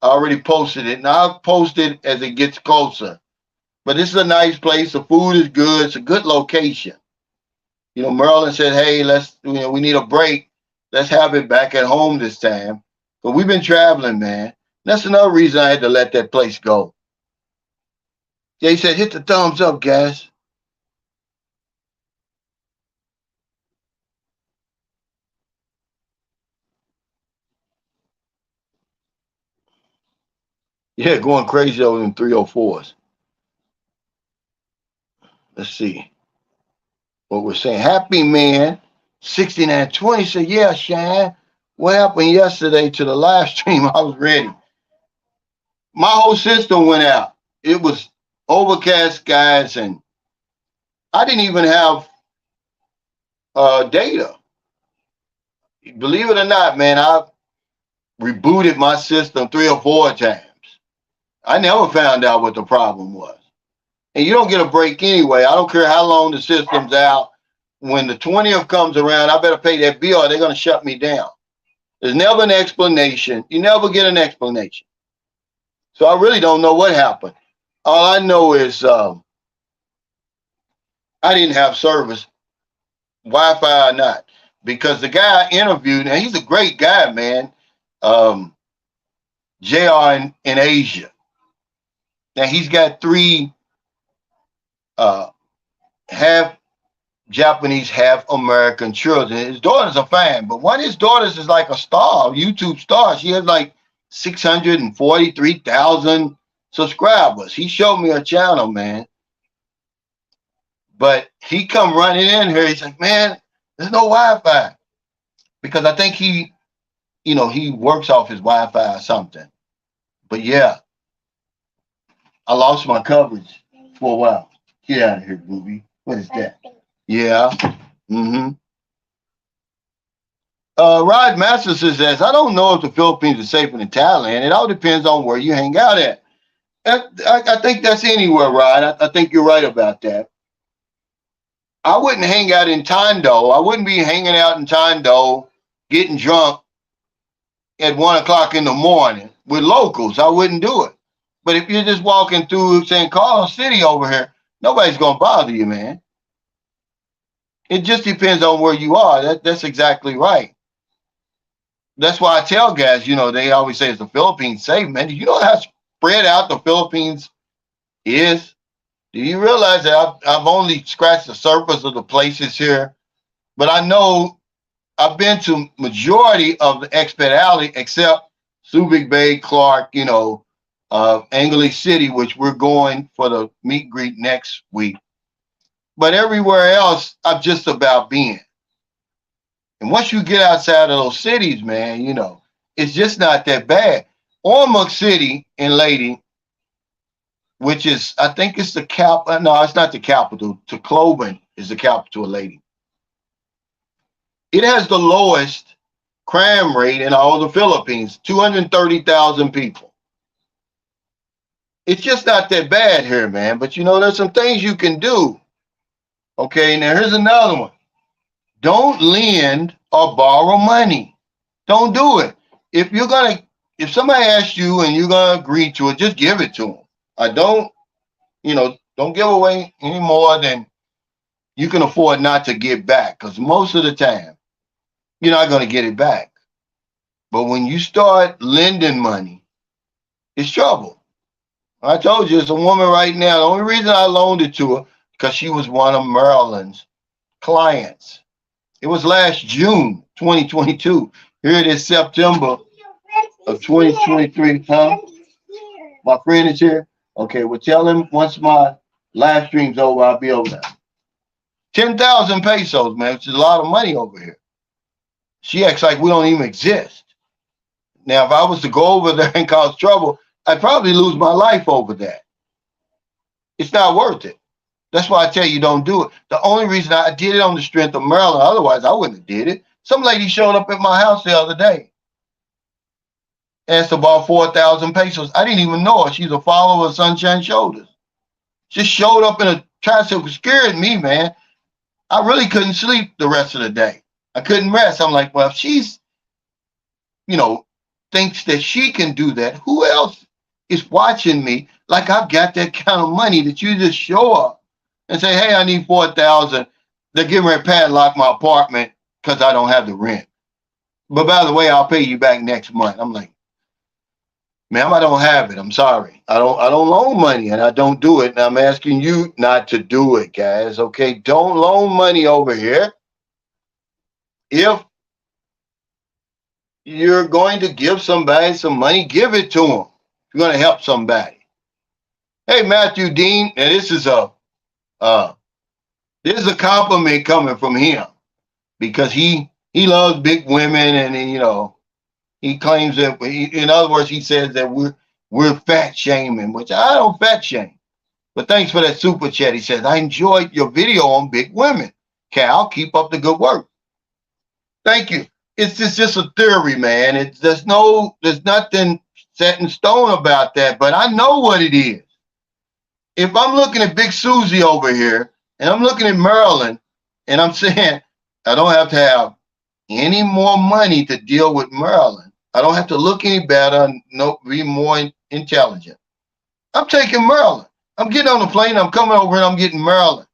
I already posted it, and I'll post it as it gets closer. But this is a nice place. The food is good. It's a good location. You know, Merlin said, "Hey, we need a break. Let's have it back at home this time." But we've been traveling, man. That's another reason I had to let that place go. Jay said, "Hit the thumbs up, guys." Yeah, going crazy over them 304s. Let's see what we're saying. Happy Man 6920 said, "Yeah, Shine. What happened yesterday to the live stream? I was ready. My whole system went out. It was overcast, guys, and I didn't even have data. Believe it or not, man, I rebooted my system 3 or 4 times. I never found out what the problem was. And you don't get a break anyway. I don't care how long the system's out. When the 20th comes around, I better pay that bill or they're going to shut me down. There's never an explanation. You never get an explanation. So I really don't know what happened. All I know is I didn't have service, Wi-Fi or not, because the guy I interviewed, and he's a great guy, man, JR in Asia. Now he's got three uh, half Japanese, half American children. His daughters are fine, but one of his daughters is like a star, a YouTube star. She has like 643,000 subscribers. He showed me her channel, man. But he come running in here. He's like, "Man, there's no Wi-Fi," because I think he works off his Wi-Fi or something. But yeah, I lost my coverage for a while. Get out of here, booby. What is that? Yeah. Mm-hmm. Rod Masters says, "I don't know if the Philippines is safer than Thailand. It all depends on where you hang out at." I think that's anywhere, Rod. I think you're right about that. I wouldn't hang out in Tondo. I wouldn't be hanging out in Tondo, getting drunk at 1 o'clock in the morning with locals. I wouldn't do it. But if you're just walking through St. Carlos City over here, nobody's gonna bother you, man. It just depends on where you are. That's exactly right. That's why I tell guys, they always say it's the Philippines safe, man. Do you know how spread out the Philippines is? Do you realize that I've only scratched the surface of the places here? But I know I've been to majority of the expat alley except Subic Bay, Clark, Angeles City, which we're going for the meet and greet next week. But everywhere else, I've just about been. And once you get outside of those cities, man, it's just not that bad. Ormond City in Lady, which is, I think it's the capital. No, it's not the capital. Tacloban is the capital of Lady. It has the lowest crime rate in all the Philippines, 230,000 people. It's just not that bad here, man. But there's some things you can do. Okay, now here's another one. Don't lend or borrow money. Don't do it. If somebody asks you and you're gonna agree to it, just give it to them. I don't give away any more than you can afford not to get back, because most of the time you're not gonna get it back. But when you start lending money, it's trouble. I told you, it's a woman right now. The only reason I loaned it to her because she was one of Maryland's clients. It was last June 2022. Here it is, September of 2023. Huh? My friend is here. Okay, well, tell him once my live stream's over, I'll be over there. 10,000 pesos, man, which is a lot of money over here. She acts like we don't even exist. Now, if I was to go over there and cause trouble, I'd probably lose my life over that. It's not worth it. That's why I tell you don't do it. The only reason I did it on the strength of Maryland, otherwise I wouldn't have did it. Some lady showed up at my house the other day, asked about 4,000 pesos. I didn't even know her. She's a follower of Sunshine Shoulders. Just showed up in a tricycle, scared me, man. I really couldn't sleep the rest of the day. I couldn't rest. I'm like, well, if she's, you know, thinks that she can do that, who else is watching me like I've got that kind of money that you just show up and say, hey, I need 4,000. They're giving me a padlock my apartment because I don't have the rent. But by the way, I'll pay you back next month. I'm like, ma'am, I don't have it. I'm sorry. I don't loan money and I don't do it. And I'm asking you not to do it, guys. Okay. Don't loan money over here. If you're going to give somebody some money, give it to them. If you're going to help somebody. Hey, Matthew Dean, and this is a compliment coming from him because he loves big women and he claims that in other words he says that we're fat shaming, which I don't fat shame. But thanks for that super chat. He says, I enjoyed your video on big women. Cal, keep up the good work. Thank you. It's just a theory, man. There's nothing set in stone about that, but I know what it is. If I'm looking at Big Susie over here and I'm looking at Maryland and I'm saying I don't have to have any more money to deal with Maryland. I don't have to look any better, be more intelligent. I'm taking Maryland. I'm getting on the plane. I'm coming over and I'm getting Maryland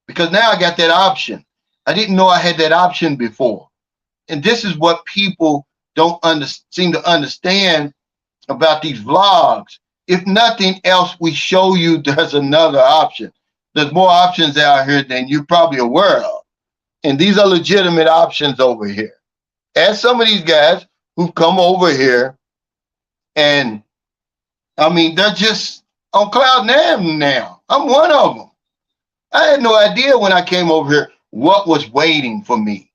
because now I got that option. I didn't know I had that option before. And this is what people don't seem to understand about these vlogs. If nothing else, we show you there's another option. There's more options out here than you're probably aware of. And these are legitimate options over here. As some of these guys who've come over here and, I mean, they're just on cloud nine now. I'm one of them. I had no idea when I came over here what was waiting for me.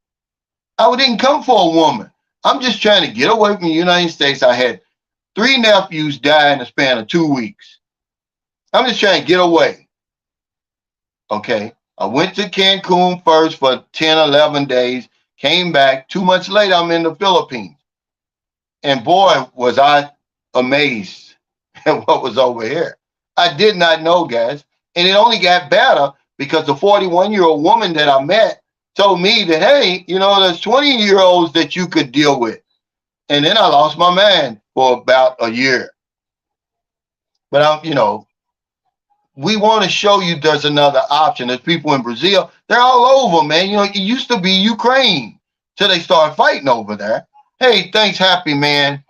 I didn't come for a woman. I'm just trying to get away from the United States. I had 3 nephews die in the span of 2 weeks. I'm just trying to get away. Okay. I went to Cancun first for 10, 11 days, came back. 2 months later, I'm in the Philippines. And boy, was I amazed at what was over here. I did not know, guys. And it only got better because the 41-year-old woman that I met told me that, hey, there's 20-year-olds that you could deal with. And then I lost my mind for about a year. But we want to show you there's another option. There's people in Brazil. They're all over, man. It used to be Ukraine till they started fighting over there. Hey, thanks, Happy Man.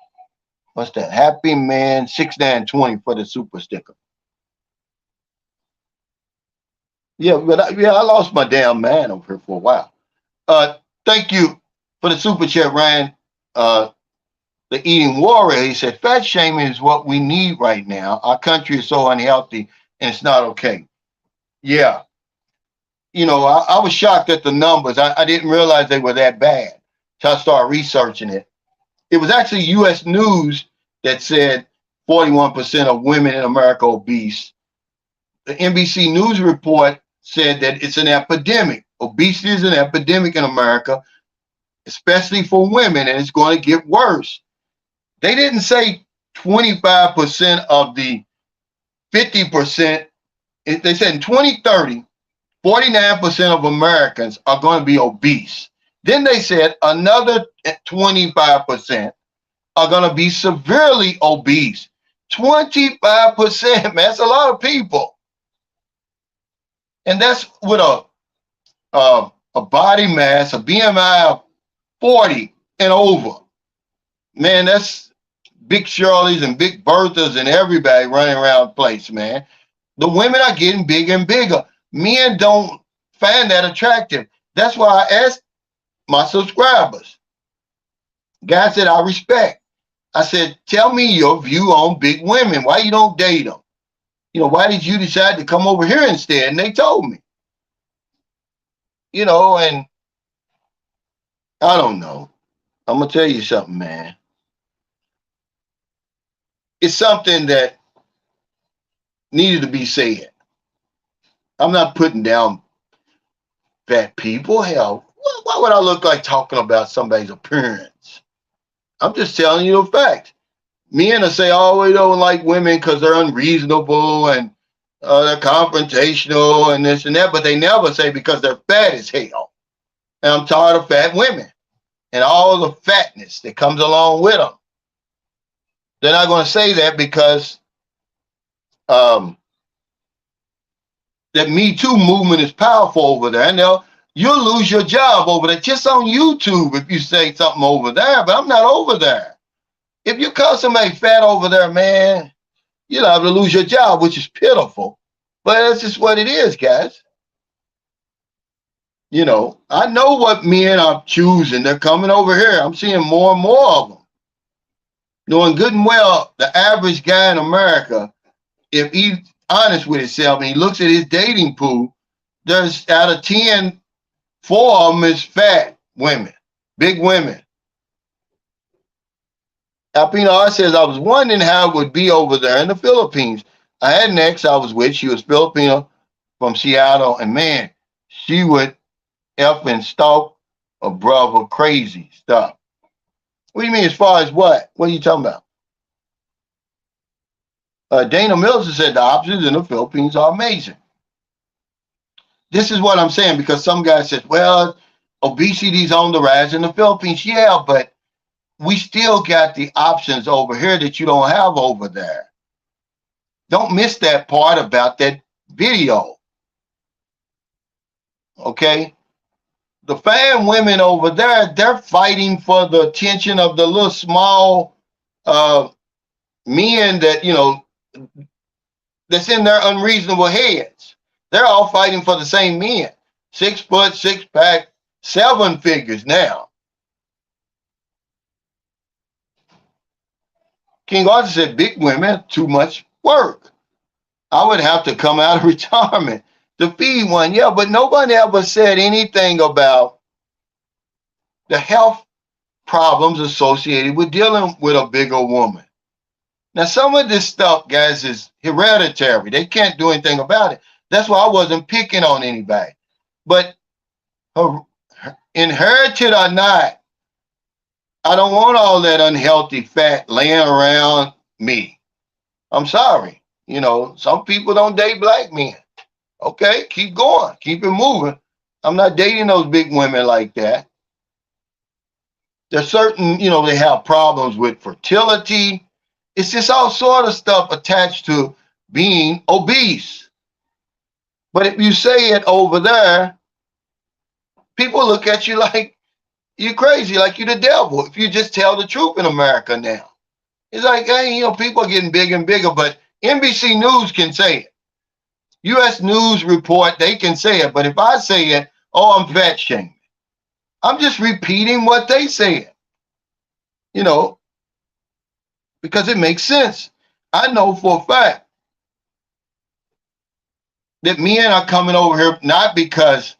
What's that? Happy Man 6920 for the super sticker. Yeah, but I lost my damn man over here for a while. Thank you for the super chat, Ryan. The Eating Warrior, he said, fat shaming is what we need right now. Our country is so unhealthy and it's not okay. Yeah. I was shocked at the numbers. I didn't realize they were that bad. So I started researching it. It was actually U.S. News that said 41% of women in America are obese. The NBC News report said that it's an epidemic. Obesity is an epidemic in America, especially for women, and it's going to get worse. They didn't say 25% of the 50%. They said in 2030, 49% of Americans are going to be obese. Then they said another 25% are going to be severely obese. 25%, man, that's a lot of people. And that's with a body mass, a BMI of 40 and over. Man, that's big Shirleys and big Berthas and everybody running around the place, man. The women are getting bigger and bigger. Men don't find that attractive. That's why I asked my subscribers, guys that I respect. I said, tell me your view on big women. Why you don't date them? Why did you decide to come over here instead? And they told me. And I don't know. I'm going to tell you something, man. It's something that needed to be said. I'm not putting down fat people. Hell, why would I look like talking about somebody's appearance? I'm just telling you the fact. Men will say, oh, we don't like women because they're unreasonable and they're confrontational and this and that, but they never say because they're fat as hell. And I'm tired of fat women and all the fatness that comes along with them. They're not going to say that because that Me Too movement is powerful over there. And you'll lose your job over there just on YouTube if you say something over there, but I'm not over there. If you call somebody fat over there, man, you'll have to lose your job, which is pitiful. But that's just what it is, guys. You know, I know what men are choosing. They're coming over here. I'm seeing more and more of them. Knowing good and well, the average guy in America, if he's honest with himself and he looks at his dating pool, there's out of 10, 4 of them is fat women, big women. Alpino says, I was wondering how it would be over there in the Philippines. I had an ex I was with. She was Filipino from Seattle. And man, she would effing stalk a brother, crazy stuff. What do you mean as far as what? What are you talking about? Dana Mills said the options in the Philippines are amazing. This is what I'm saying because some guy says, well, obesity's on the rise in the Philippines. Yeah, but we still got the options over here that you don't have over there. Don't miss that part about that video. Okay? The fan women over there, they're fighting for the attention of the little small men that, you know, that's in their unreasonable heads. They're all fighting for the same men. 6 foot, 6 pack, 7 figures now. King Arthur said, big women, too much work. I would have to come out of retirement to feed one. Yeah, but nobody ever said anything about the health problems associated with dealing with a bigger woman. Now, some of this stuff, guys, is hereditary. They can't do anything about it. That's why I wasn't picking on anybody. But inherited or not, I don't want all that unhealthy fat laying around me. I'm sorry. You know, some people don't date black men. Okay, keep going. Keep it moving. I'm not dating those big women like that. There's certain, you know, they have problems with fertility. It's just all sort of stuff attached to being obese. But if you say it over there, people look at you like you're crazy, like you're the devil. If you just tell the truth in America now. It's like, hey, you know, people are getting bigger and bigger, but NBC News can say it. U.S. News Report, they can say it. But if I say it, oh, I'm fat shaming. I'm just repeating what they said, you know, because it makes sense. I know for a fact that men are coming over here not because,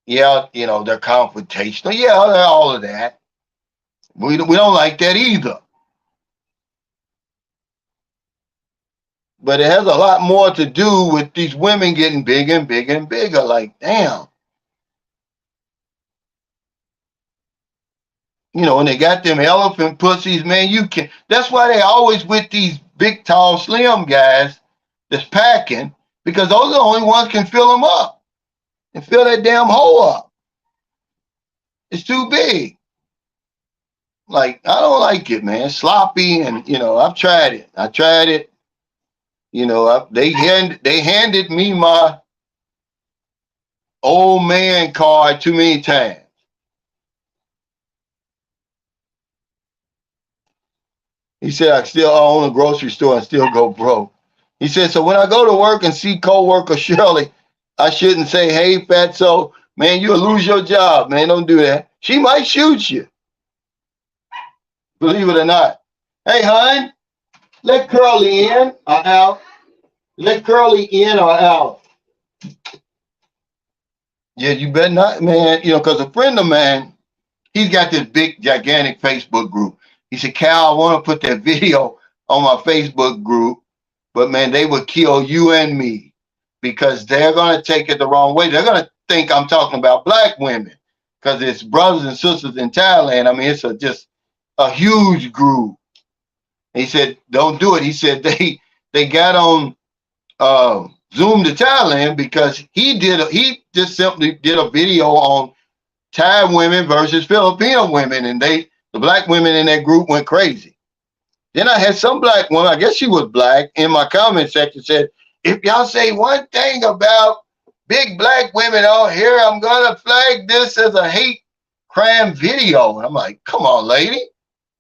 yeah, you know, they're confrontational. Yeah, they're all of that. We don't like that either. But it has a lot more to do with these women getting bigger and bigger and bigger. Like, damn. You know, and they got them elephant pussies, man. You can. That's why they always with these big, tall, slim guys that's packing, because those are the only ones can fill them up and fill that damn hole up. It's too big. Like, I don't like it, man. Sloppy, and you know, I've tried it. I tried it. You know, they handed me my old man card too many times. He said, I still own a grocery store and still go broke. He said, so when I go to work and see co-worker Shirley, I shouldn't say, hey, fatso, man, you'll lose your job, man. Don't do that. She might shoot you. Believe it or not. Hey, hon, let Curly in or out. Let Curly in or out. Yeah, you better not, man. You know, because a friend of mine, he's got this big, gigantic Facebook group. He said, Cal, I want to put that video on my Facebook group, but man, they would kill you and me. because they're going to take it the wrong way. They're going to think I'm talking about black women because it's brothers and sisters in Thailand. I mean, it's just a huge group. He said, don't do it. He said they got on Zoom to Thailand because he just simply did a video on Thai women versus Filipino women, and the black women in that group went crazy. Then I had some black woman, I guess she was black, in my comment section said, if y'all say one thing about big black women on here, I'm gonna flag this as a hate crime video. And I'm like, come on, lady.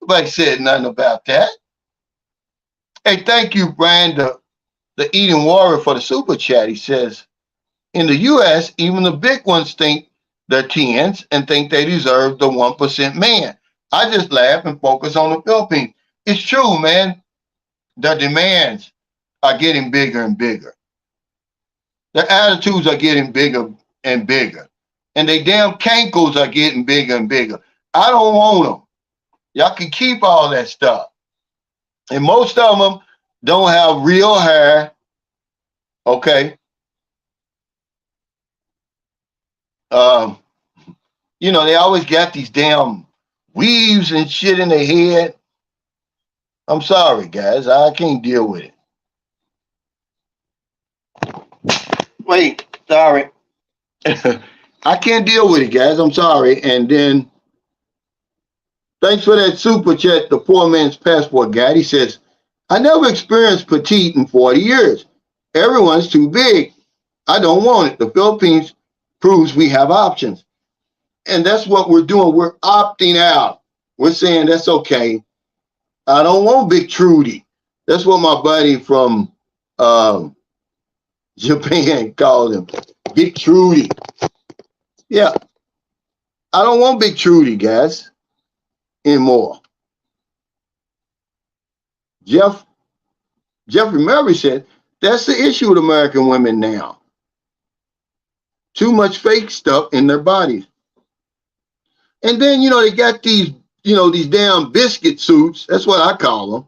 Nobody said nothing about that. Hey, thank you, Brian, the Eating Warrior, for the super chat. He says, in the US, even the big ones think they're 10s and think they deserve the 1% man. I just laugh and focus on the Philippines. It's true, man. The demands are getting bigger and bigger. Their attitudes are getting bigger and bigger. And they damn cankles are getting bigger and bigger. I don't want them. Y'all can keep all that stuff. And most of them don't have real hair. Okay. You know, they always got these damn weaves and shit in their head. I'm sorry, guys. I can't deal with it. Wait, sorry. I can't deal with it, guys. I'm sorry. And then, thanks for that super chat, the poor man's passport guy. He says, I never experienced petite in 40 years. Everyone's too big. I don't want it. The Philippines proves we have options. And that's what we're doing. We're opting out. We're saying that's okay. I don't want Big Trudy. That's what my buddy from Japan called him. Big Trudy. Yeah. I don't want Big Trudy, guys, anymore. Jeffrey Murray said, that's the issue with American women now. Too much fake stuff in their bodies. And then, you know, they got these, you know, these damn biscuit suits. That's what I call them.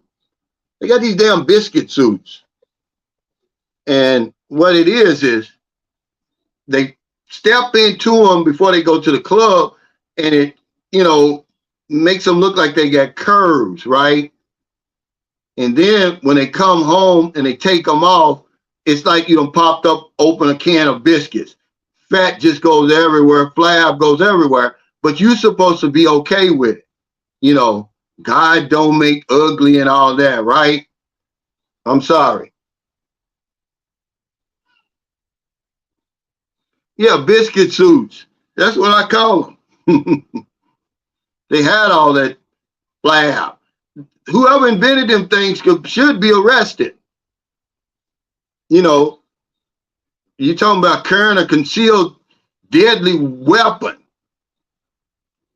They got these damn biscuit suits. And what it is they step into them before they go to the club, and it, you know, makes them look like they got curves, right? And then when they come home and they take them off, it's like you done popped up, open a can of biscuits. Fat just goes everywhere, flab goes everywhere, but you're supposed to be okay with it. You know, God don't make ugly and all that, right? I'm sorry. Yeah, biscuit suits. That's what I call them. They had all that flab. Whoever invented them things should be arrested. You know, you're talking about carrying a concealed deadly weapon.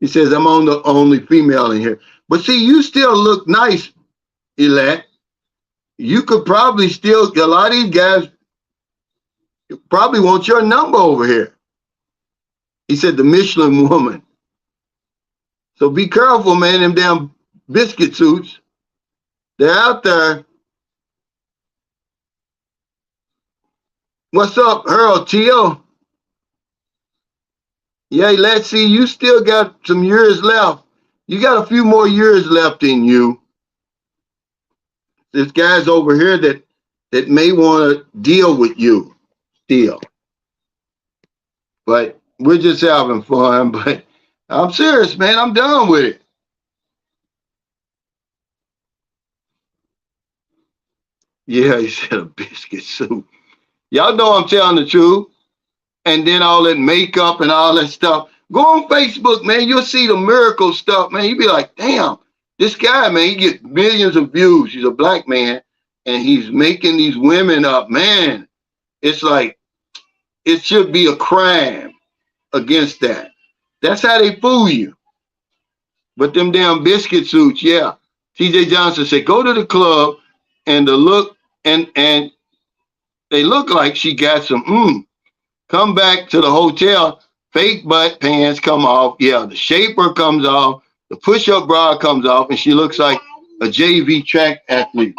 He says, I'm on the only female in here. But see, you still look nice, Elette. You could probably still, a lot of these guys probably want your number over here. He said, the Michelin woman. So be careful, man, them damn biscuit suits. They're out there. What's up, Earl Teo? Yeah, let's see, you still got some years left. You got a few more years left in you. There's guys over here that may want to deal with you still. But we're just having fun. But I'm serious, man. I'm done with it. Yeah, he said a biscuit soup. Y'all know I'm telling the truth. And then all that makeup and all that stuff. Go on Facebook, man. You'll see the miracle stuff, man. You be like, damn, this guy, man, he gets millions of views. He's a black man, and he's making these women up. Man, it's like, it should be a crime against that. That's how they fool you. But them damn biscuit suits, yeah. TJ Johnson said, go to the club and the look, and they look like she got some, come back to the hotel, fake butt pants come off. Yeah, the shaper comes off, the push-up bra comes off, and she looks like a JV track athlete.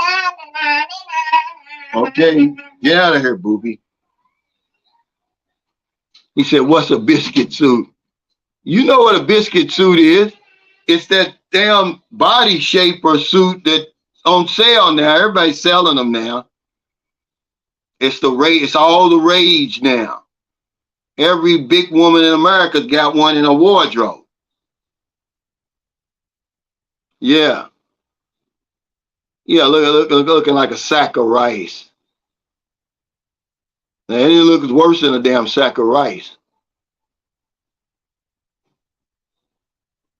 Okay, get out of here, booby. He said, what's a biscuit suit? You know what a biscuit suit is? It's that damn body shaper suit that's on sale now. Everybody's selling them now. It's the rage. It's all the rage now. Every big woman in America's got one in a wardrobe. Yeah. Yeah, looking like a sack of rice. Now, it looks worse than a damn sack of rice.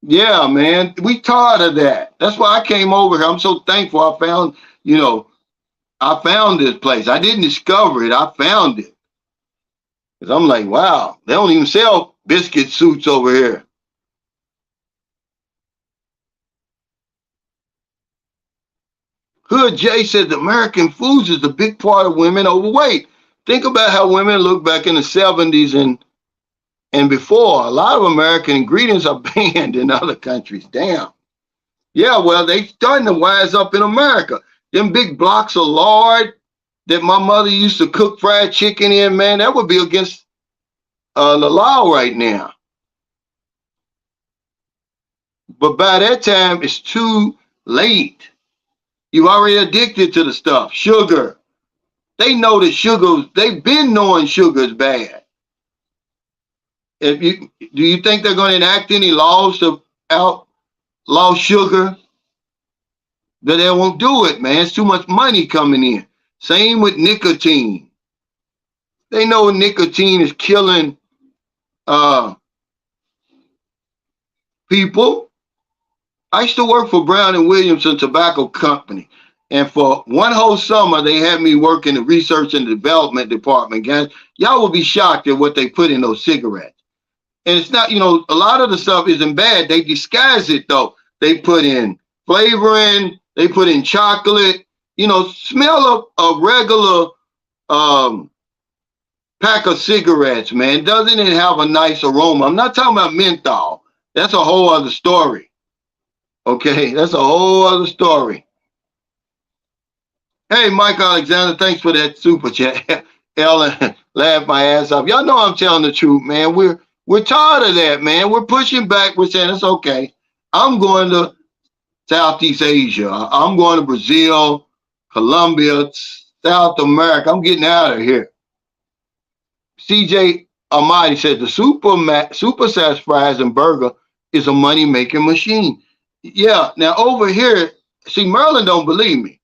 Yeah, man, we tired of that. That's why I came over here. I'm so thankful I found, I found this place. I didn't discover it. I found it. Because I'm like, wow, they don't even sell biscuit suits over here. Hood Jay said the American foods is a big part of women overweight. Think about how women look back in the 70s and before. A lot of American ingredients are banned in other countries. Damn. Yeah, well, they starting to wise up in America. Them big blocks of lard that my mother used to cook fried chicken in, man, that would be against the law right now. But by that time, it's too late. You're already addicted to the stuff. Sugar. They know that sugar, they've been knowing sugar is bad. Do you think they're going to enact any laws to outlaw sugar? That they won't do it, man. It's too much money coming in. Same with nicotine. They know nicotine is killing people. I used to work for Brown and Williamson Tobacco Company. And for one whole summer, they had me work in the research and development department, guys. Y'all will be shocked at what they put in those cigarettes. And it's not, a lot of the stuff isn't bad. They disguise it, though. They put in flavoring. They put in chocolate. Smell a regular pack of cigarettes, man. Doesn't it have a nice aroma? I'm not talking about menthol. That's a whole other story. Okay, that's a whole other story. Hey, Mike Alexander, thanks for that super chat. Ellen, laugh my ass off. Y'all know I'm telling the truth, man. We're tired of that, man. We're pushing back. We're saying it's okay. I'm going to Southeast Asia. I'm going to Brazil, Colombia, South America. I'm getting out of here. CJ Almighty said the super size fries and burger is a money-making machine. Yeah, now over here, see, Merlin don't believe me.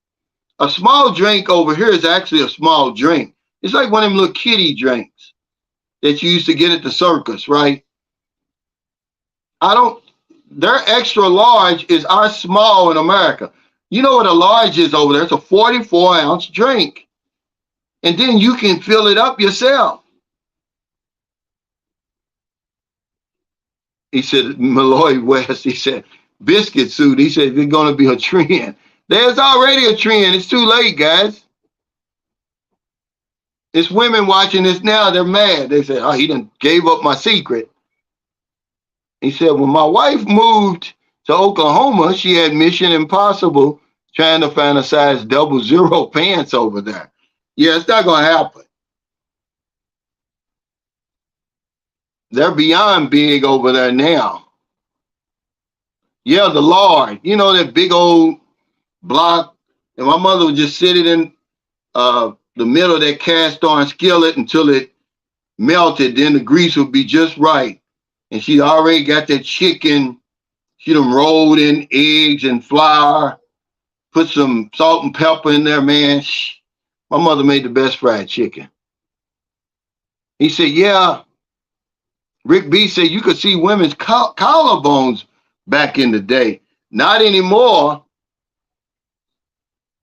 A small drink over here is actually a small drink. It's like one of them little kiddie drinks that you used to get at the circus, right? Their extra large is our small in America. You know what a large is over there? It's a 44-ounce drink. And then you can fill it up yourself. He said, Malloy West, he said, biscuit suit. He said, there's going to be a trend. There's already a trend. It's too late, guys. It's women watching this now. They're mad. They said, oh, he done gave up my secret. He said, when my wife moved to Oklahoma, she had Mission Impossible trying to find a size 00 pants over there. Yeah, it's not going to happen. They're beyond big over there now. Yeah, the lard. You know, that big old block. And my mother would just sit it in the middle of that cast iron skillet until it melted. Then the grease would be just right. And she already got that chicken. She done rolled in eggs and flour, put some salt and pepper in there, man. My mother made the best fried chicken. He said, yeah. Rick B said you could see women's collarbones back in the day. Not anymore.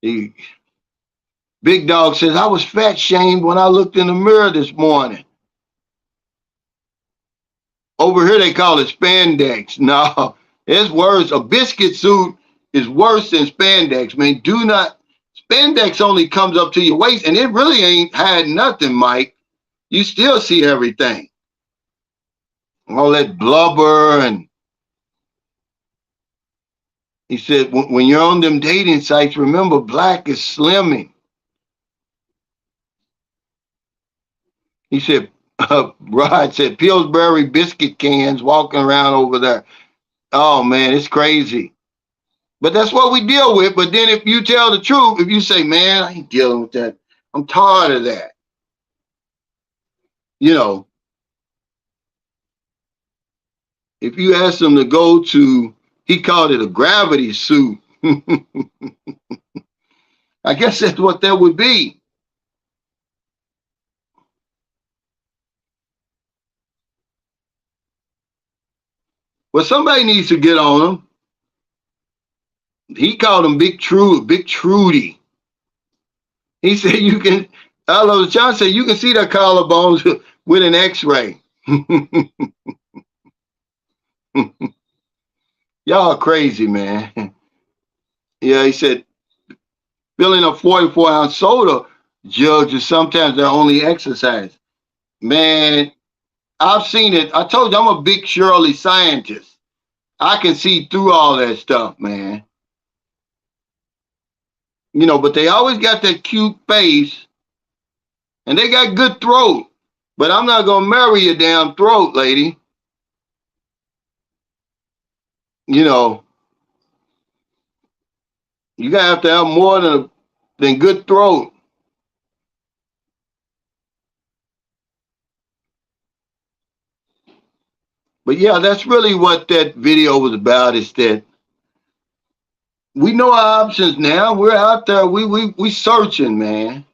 Big Dog says, I was fat shamed when I looked in the mirror this morning. Over here, they call it spandex. No, it's worse. A biscuit suit is worse than spandex, man. Spandex only comes up to your waist, and it really ain't had nothing, Mike. You still see everything. All that blubber. And he said, when you're on them dating sites, remember black is slimming. He said, Rod said Pillsbury biscuit cans walking around over there. Oh man, it's crazy. But that's what we deal with. But then if you tell the truth, if you say, man, I ain't dealing with that. I'm tired of that. You know, if you ask them to go to, he called it a gravity suit. I guess that's what that would be. Well, somebody needs to get on him. He called him Big Trudy. He said you can, John said you can see their collarbones with an x-ray. Y'all crazy, man. Yeah, he said filling a 44-ounce soda jugs is sometimes their only exercise. Man, I've seen it. I told you I'm a big Shirley scientist. I can see through all that stuff, man. You know, but they always got that cute face and they got good throat. But I'm not going to marry your damn throat, lady. You know, you got to have more than good throat. But yeah, that's really what that video was about, is that we know our options now. We're out there. We searching, man.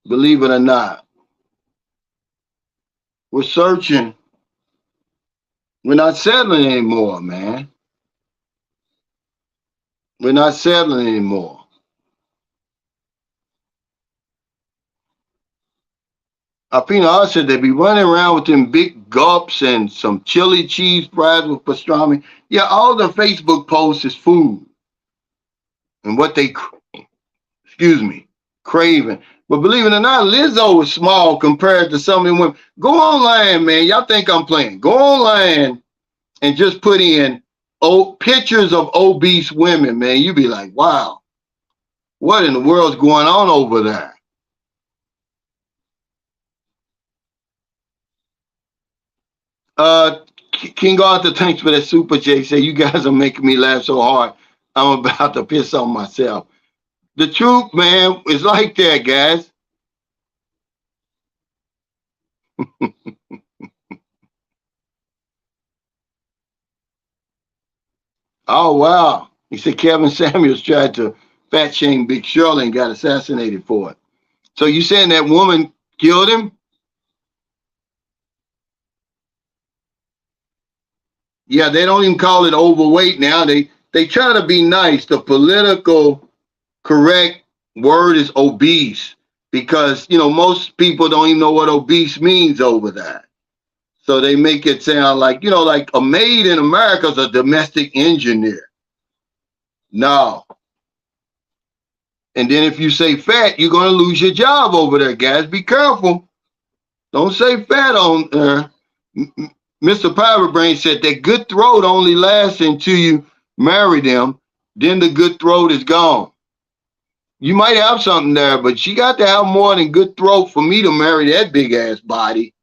Believe it or not. We're searching. We're not settling anymore, man. We're not settling anymore. Alpina said they be running around with them big gulps and some chili cheese fries with pastrami. Yeah, all the Facebook posts is food and what they, craving. But believe it or not, Lizzo is small compared to some of them women. Go online, man. Y'all think I'm playing. Go online and just put in pictures of obese women, man. You be like, wow, what in the world's going on over there? King Arthur, thanks for that super J. Say, you guys are making me laugh so hard. I'm about to piss on myself. The truth, man, is like that, guys. Oh, wow. He said Kevin Samuels tried to fat shame Big Shirley and got assassinated for it. So you saying that woman killed him? Yeah, they don't even call it overweight now. They try to be nice. The political correct word is obese, because most people don't even know what obese means over there. So they make it sound like, like a maid in America is a domestic engineer. No. And then if you say fat, you're going to lose your job over there, guys. Be careful. Don't say fat on there. Mr. Private Brain said that good throat only lasts until you marry them. Then the good throat is gone. You might have something there, but she got to have more than good throat for me to marry that big ass body.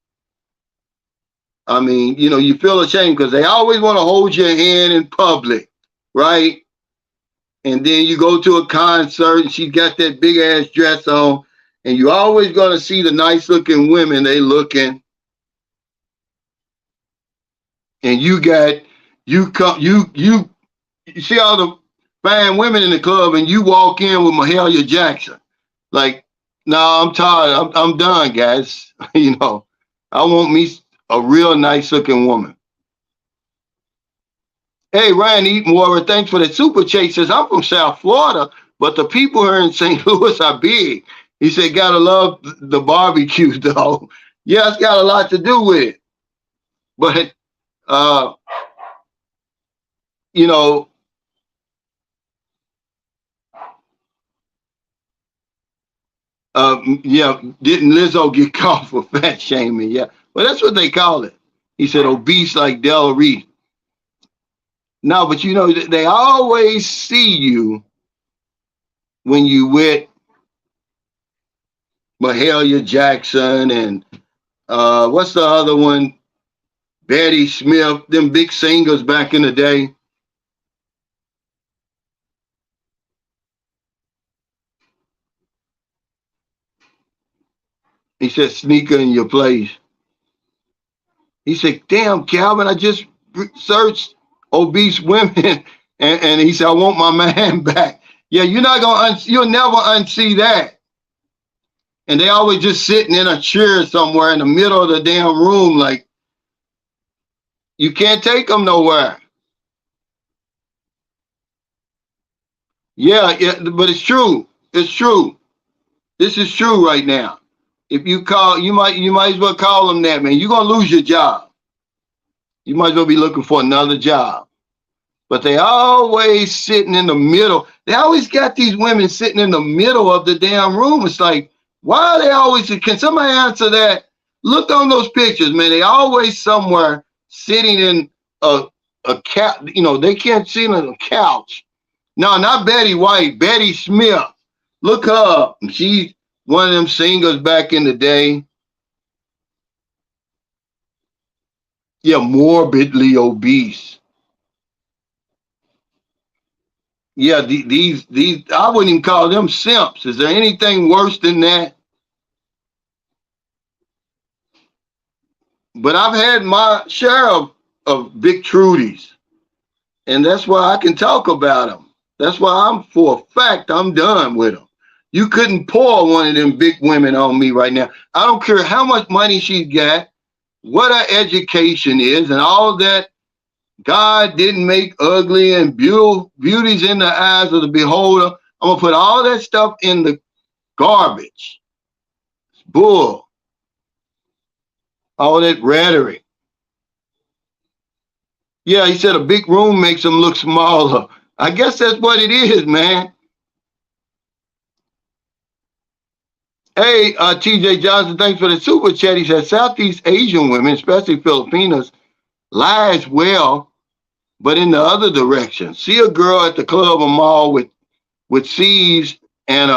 I mean, you feel ashamed because they always want to hold your hand in public, right? And then you go to a concert and she's got that big ass dress on, and you're always going to see the nice looking women they looking. And you see all the fine women in the club, and you walk in with Mahalia Jackson. Like, no, I'm tired. I'm done, guys. I want me a real nice looking woman. Hey, Ryan Eatonwater, thanks for the super chat. Says, I'm from South Florida, but the people here in St. Louis are big. He said, gotta love the barbecue, though. Yeah, it's got a lot to do with it. But, yeah, didn't Lizzo get caught for fat shaming? Yeah, well, that's what they call it. He said obese like Del Reed. No, but they always see you when you with Mahalia Jackson and what's the other one? Betty Smith, them big singers back in the day. He said, sneaker in your place. He said, damn, Calvin, I just searched obese women. And he said, I want my man back. Yeah, you're not going to, you'll never unsee that. And they always just sitting in a chair somewhere in the middle of the damn room. Like, you can't take them nowhere. Yeah, but it's true. It's true. This is true right now. If you call, you might as well call them that, man. You're gonna lose your job. You might as well be looking for another job. But they always sitting in the middle. They always got these women sitting in the middle of the damn room. It's like, why are they always? Can somebody answer that? Look on those pictures, man. They always somewhere sitting in a couch. You know, they can't sit on a couch. No, not Betty White. Betty Smith. Look her up. She's one of them singers back in the day. Yeah, morbidly obese. Yeah, these I wouldn't even call them simps. Is there anything worse than that? But I've had my share of big Trudies, and that's why I can talk about them. That's why I'm, for a fact, I'm done with them. You couldn't pour one of them big women on me right now. I don't care how much money she's got, what her education is, and all that. God didn't make ugly, and beauty's in the eyes of the beholder. I'm going to put all that stuff in the garbage. It's bull. All that rhetoric. Yeah, he said a big room makes them look smaller. I guess that's what it is, man. Hey, TJ Johnson, thanks for the super chat. He said Southeast Asian women, especially Filipinas, lie as well, but in the other direction. See a girl at the club or mall with C's and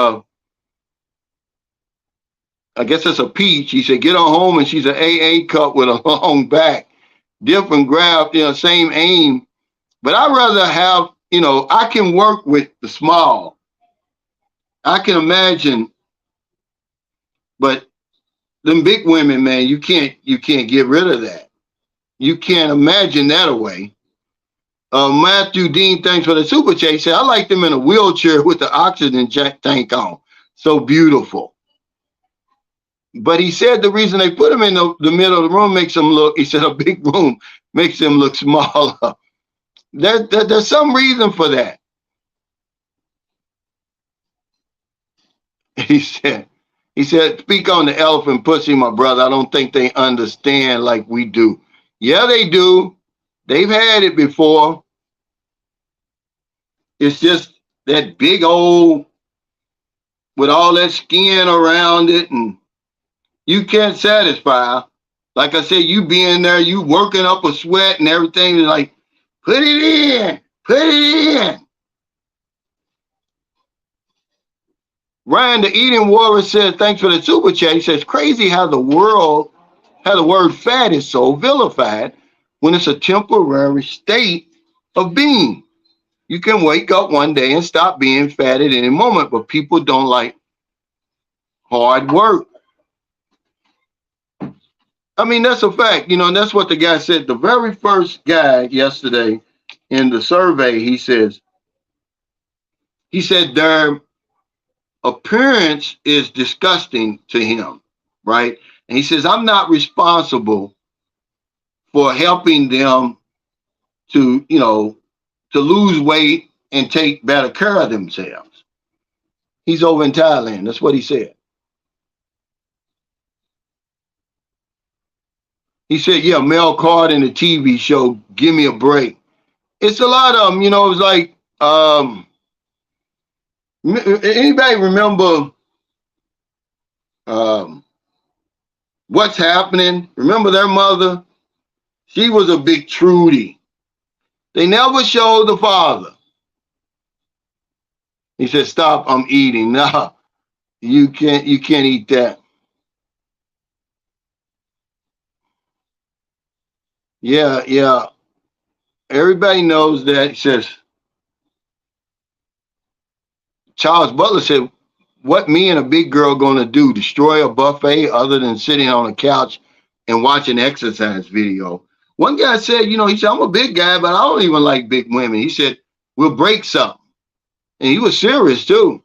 I guess it's a peach. He said, get her home and she's an AA cup with a long back. Different graph, you know, same aim. But I'd rather have, you know, I can work with the small. I can imagine, but them big women, man, you can't get rid of that. You can't imagine that away. Matthew Dean, thanks for the super chat. He said, I like them in a wheelchair with the oxygen tank on. So beautiful. But he said the reason they put him in the middle of the room makes him look, he said a big room makes him look smaller. There's some reason for that. He said, speak on the elephant pussy, my brother. I don't think they understand like we do. Yeah, they do. They've had it before. It's just that big old, with all that skin around it, and you can't satisfy. Like I said, you being there, you working up a sweat and everything, like, put it in, put it in. Ryan, the eating warrior, says, thanks for the super chat. He says, crazy how the word fat is so vilified when it's a temporary state of being. You can wake up one day and stop being fat at any moment, but people don't like hard work. I mean, that's a fact, you know, and that's what the guy said. The very first guy yesterday in the survey, he said their appearance is disgusting to him, right? And he says, I'm not responsible for helping them to, you know, to lose weight and take better care of themselves. He's over in Thailand. That's what he said. He said, yeah, Mel Card in the TV show, Give Me a Break. It's a lot of them, you know, it's like, anybody remember What's Happening? Remember their mother? She was a big Trudy. They never showed the father. He said, stop, I'm eating. No, You can't eat that. Yeah, yeah. Everybody knows that. He says Charles Butler said, "What me and a big girl gonna do? Destroy a buffet other than sitting on a couch and watching exercise video?" One guy said, he said, "I'm a big guy, but I don't even like big women." He said, "We'll break something," and he was serious too.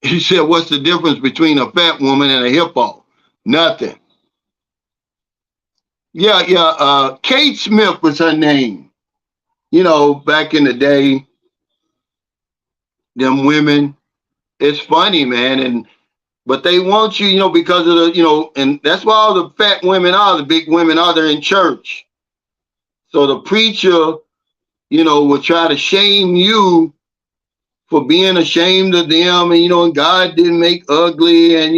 He said, "What's the difference between a fat woman and a hippo? Nothing." Yeah, yeah. Kate Smith was her name. Back in the day, them women. It's funny, man, but they want you, because of and that's why all the fat women are, the big women are, they're in church. So the preacher, will try to shame you for being ashamed of them, and God didn't make ugly, and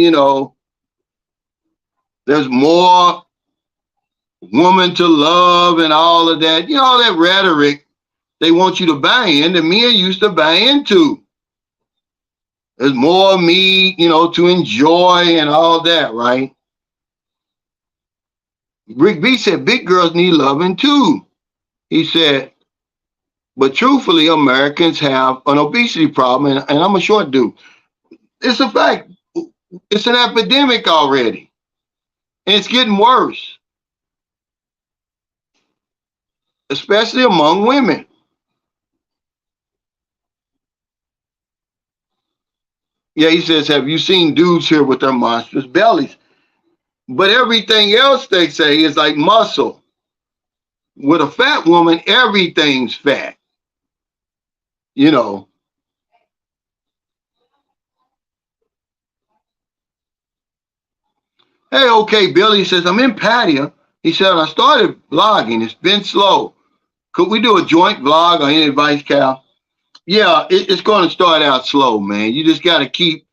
there's more woman to love and all of that, all that rhetoric they want you to buy in that men used to buy into. There's more of me, to enjoy and all that, right? Rick B said big girls need loving too. He said, but truthfully, Americans have an obesity problem, and I'm a short dude. It's a fact. It's an epidemic already, and it's getting worse, especially among women. Yeah, he says, have you seen dudes here with their monstrous bellies? But everything else they say is like muscle. With a fat woman, everything's fat. You know. Hey, okay, Billy says, I'm in Patia. He said, I started vlogging. It's been slow. Could we do a joint vlog or any advice, Cal? Yeah, it's going to start out slow, man. You just got to keep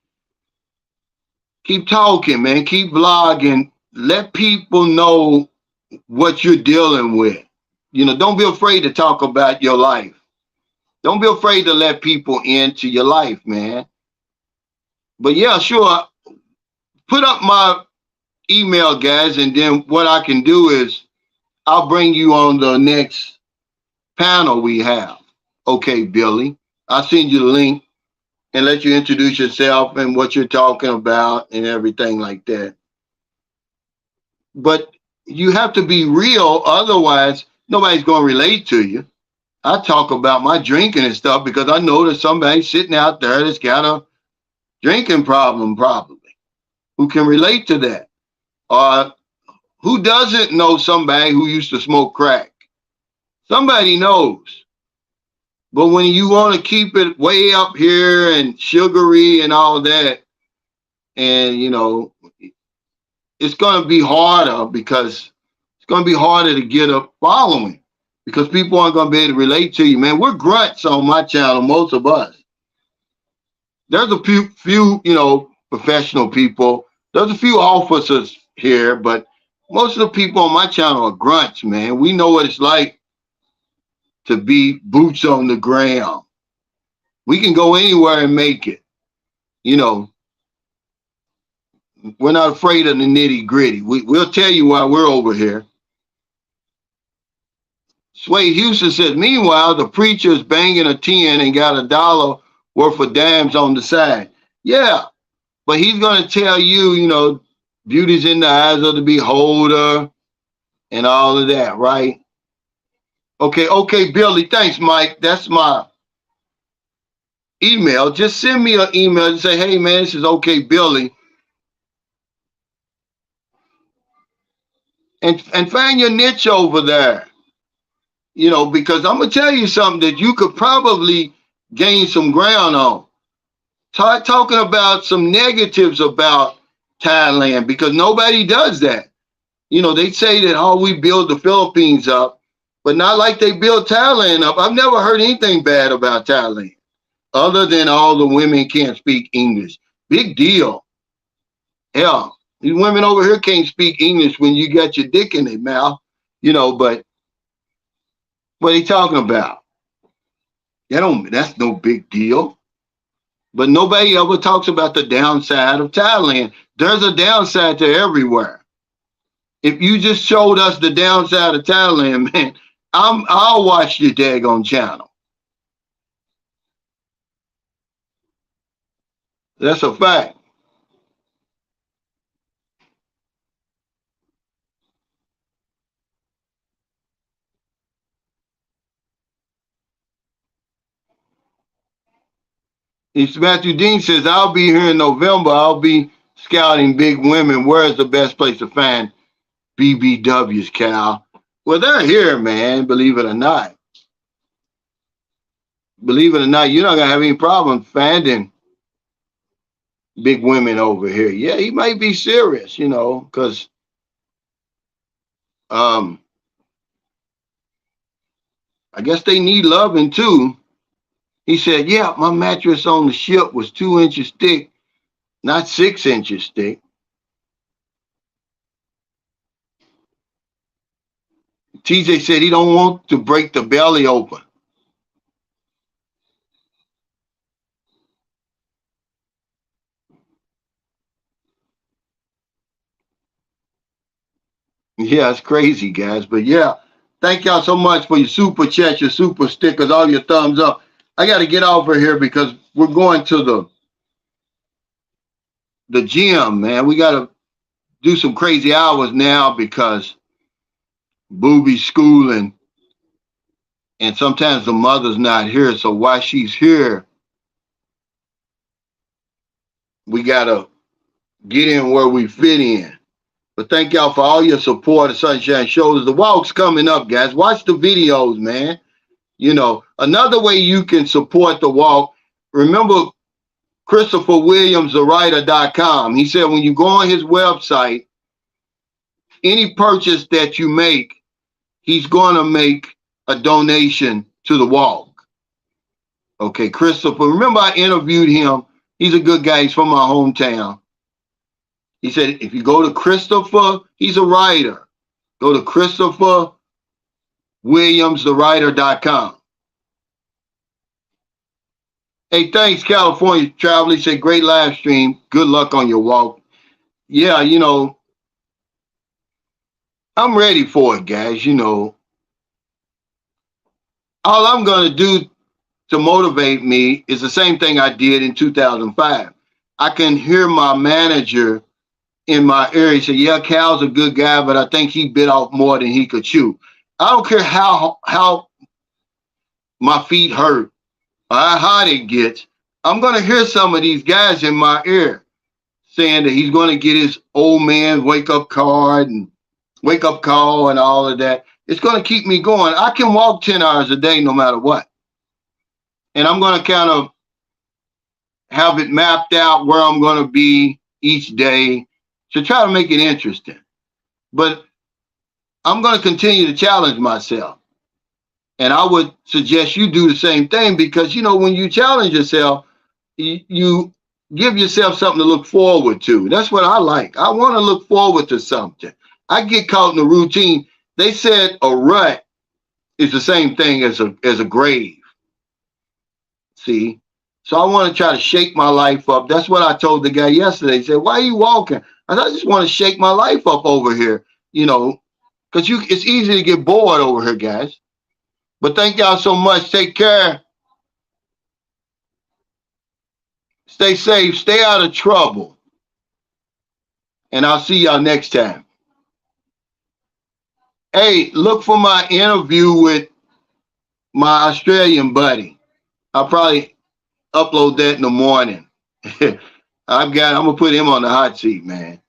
talking, man. Keep vlogging. Let people know what you're dealing with. Don't be afraid to talk about your life. Don't be afraid to let people into your life, man. But yeah, sure. Put up my email, guys, and then what I can do is I'll bring you on the next panel we have. Okay, Billy. I'll send you the link and let you introduce yourself and what you're talking about and everything like that. But you have to be real, otherwise nobody's going to relate to you. I talk about my drinking and stuff because I know there's somebody sitting out there that's got a drinking problem, probably, who can relate to that. Or who doesn't know somebody who used to smoke crack? Somebody knows. But when you want to keep it way up here and sugary and all that, and it's going to be harder because it's going to be harder to get a following because people aren't going to be able to relate to you, man. We're grunts on my channel, most of us. There's a few, professional people. There's a few officers here, but most of the people on my channel are grunts, man. We know what it's like to be boots on the ground. We can go anywhere and make it. We're not afraid of the nitty gritty. We'll tell you why we're over here. Sway Houston says, meanwhile, the preacher's banging a 10 and got $1 worth of dimes on the side. Yeah, but he's going to tell you, beauty's in the eyes of the beholder and all of that, right? Okay, Billy, thanks, Mike. That's my email. Just send me an email and say, hey, man, this is okay, Billy. And find your niche over there, because I'm going to tell you something that you could probably gain some ground on. Start talking about some negatives about Thailand because nobody does that. They say that, oh, we build the Philippines up, but not like they build Thailand up. I've never heard anything bad about Thailand other than all the women can't speak English. Big deal. Hell, these women over here can't speak English when you got your dick in their mouth, but what are you talking about? That's no big deal. But nobody ever talks about the downside of Thailand. There's a downside to everywhere. If you just showed us the downside of Thailand, man, I'll watch your daggone channel. That's a fact. If Matthew Dean says, I'll be here in November, I'll be scouting big women. Where's the best place to find BBWs, Cal? Well, they're here, man, believe it or not. Believe it or not, you're not going to have any problem finding big women over here. Yeah, he might be serious, because um, I guess they need loving too. He said, yeah, my mattress on the ship was 2 inches thick, not 6 inches thick. TJ said he don't want to break the belly open. Yeah, it's crazy, guys. But yeah, thank y'all so much for your super chats, your super stickers, all your thumbs up. I got to get off of here because we're going to the gym, man. We got to do some crazy hours now because Booby's schooling, and sometimes the mother's not here. So while she's here, we got to get in where we fit in. But thank y'all for all your support of Sunshine Shoulders. The walk's coming up, guys. Watch the videos, man. Another way you can support the walk, remember Christopher Williams, the writer.com. He said when you go on his website, any purchase that you make, he's going to make a donation to the walk. Okay, Christopher, remember I interviewed him. He's a good guy. He's from my hometown. He said, if you go to Christopher, he's a writer. Go to Christopher Williams, the writer.com. Hey, thanks, California Travel. He said, great live stream. Good luck on your walk. Yeah, I'm ready for it, guys. All I'm going to do to motivate me is the same thing I did in 2005. I can hear my manager in my area say, yeah, Cal's a good guy, but I think he bit off more than he could chew. I don't care how my feet hurt or how hot it gets. I'm going to hear some of these guys in my ear saying that he's going to get his old man wake up call and all of that. It's going to keep me going. I can walk 10 hours a day no matter what. And I'm going to kind of have it mapped out where I'm going to be each day to try to make it interesting. But I'm going to continue to challenge myself. And I would suggest you do the same thing because, when you challenge yourself, you give yourself something to look forward to. That's what I like. I want to look forward to something. I get caught in the routine. They said a rut is the same thing as a grave. See? So I want to try to shake my life up. That's what I told the guy yesterday. He said, why are you walking? I said, I just want to shake my life up over here, because it's easy to get bored over here, guys. But thank y'all so much. Take care. Stay safe. Stay out of trouble. And I'll see y'all next time. Hey, look for my interview with my Australian buddy. I'll probably upload that in the morning. I'm gonna put him on the hot seat, man.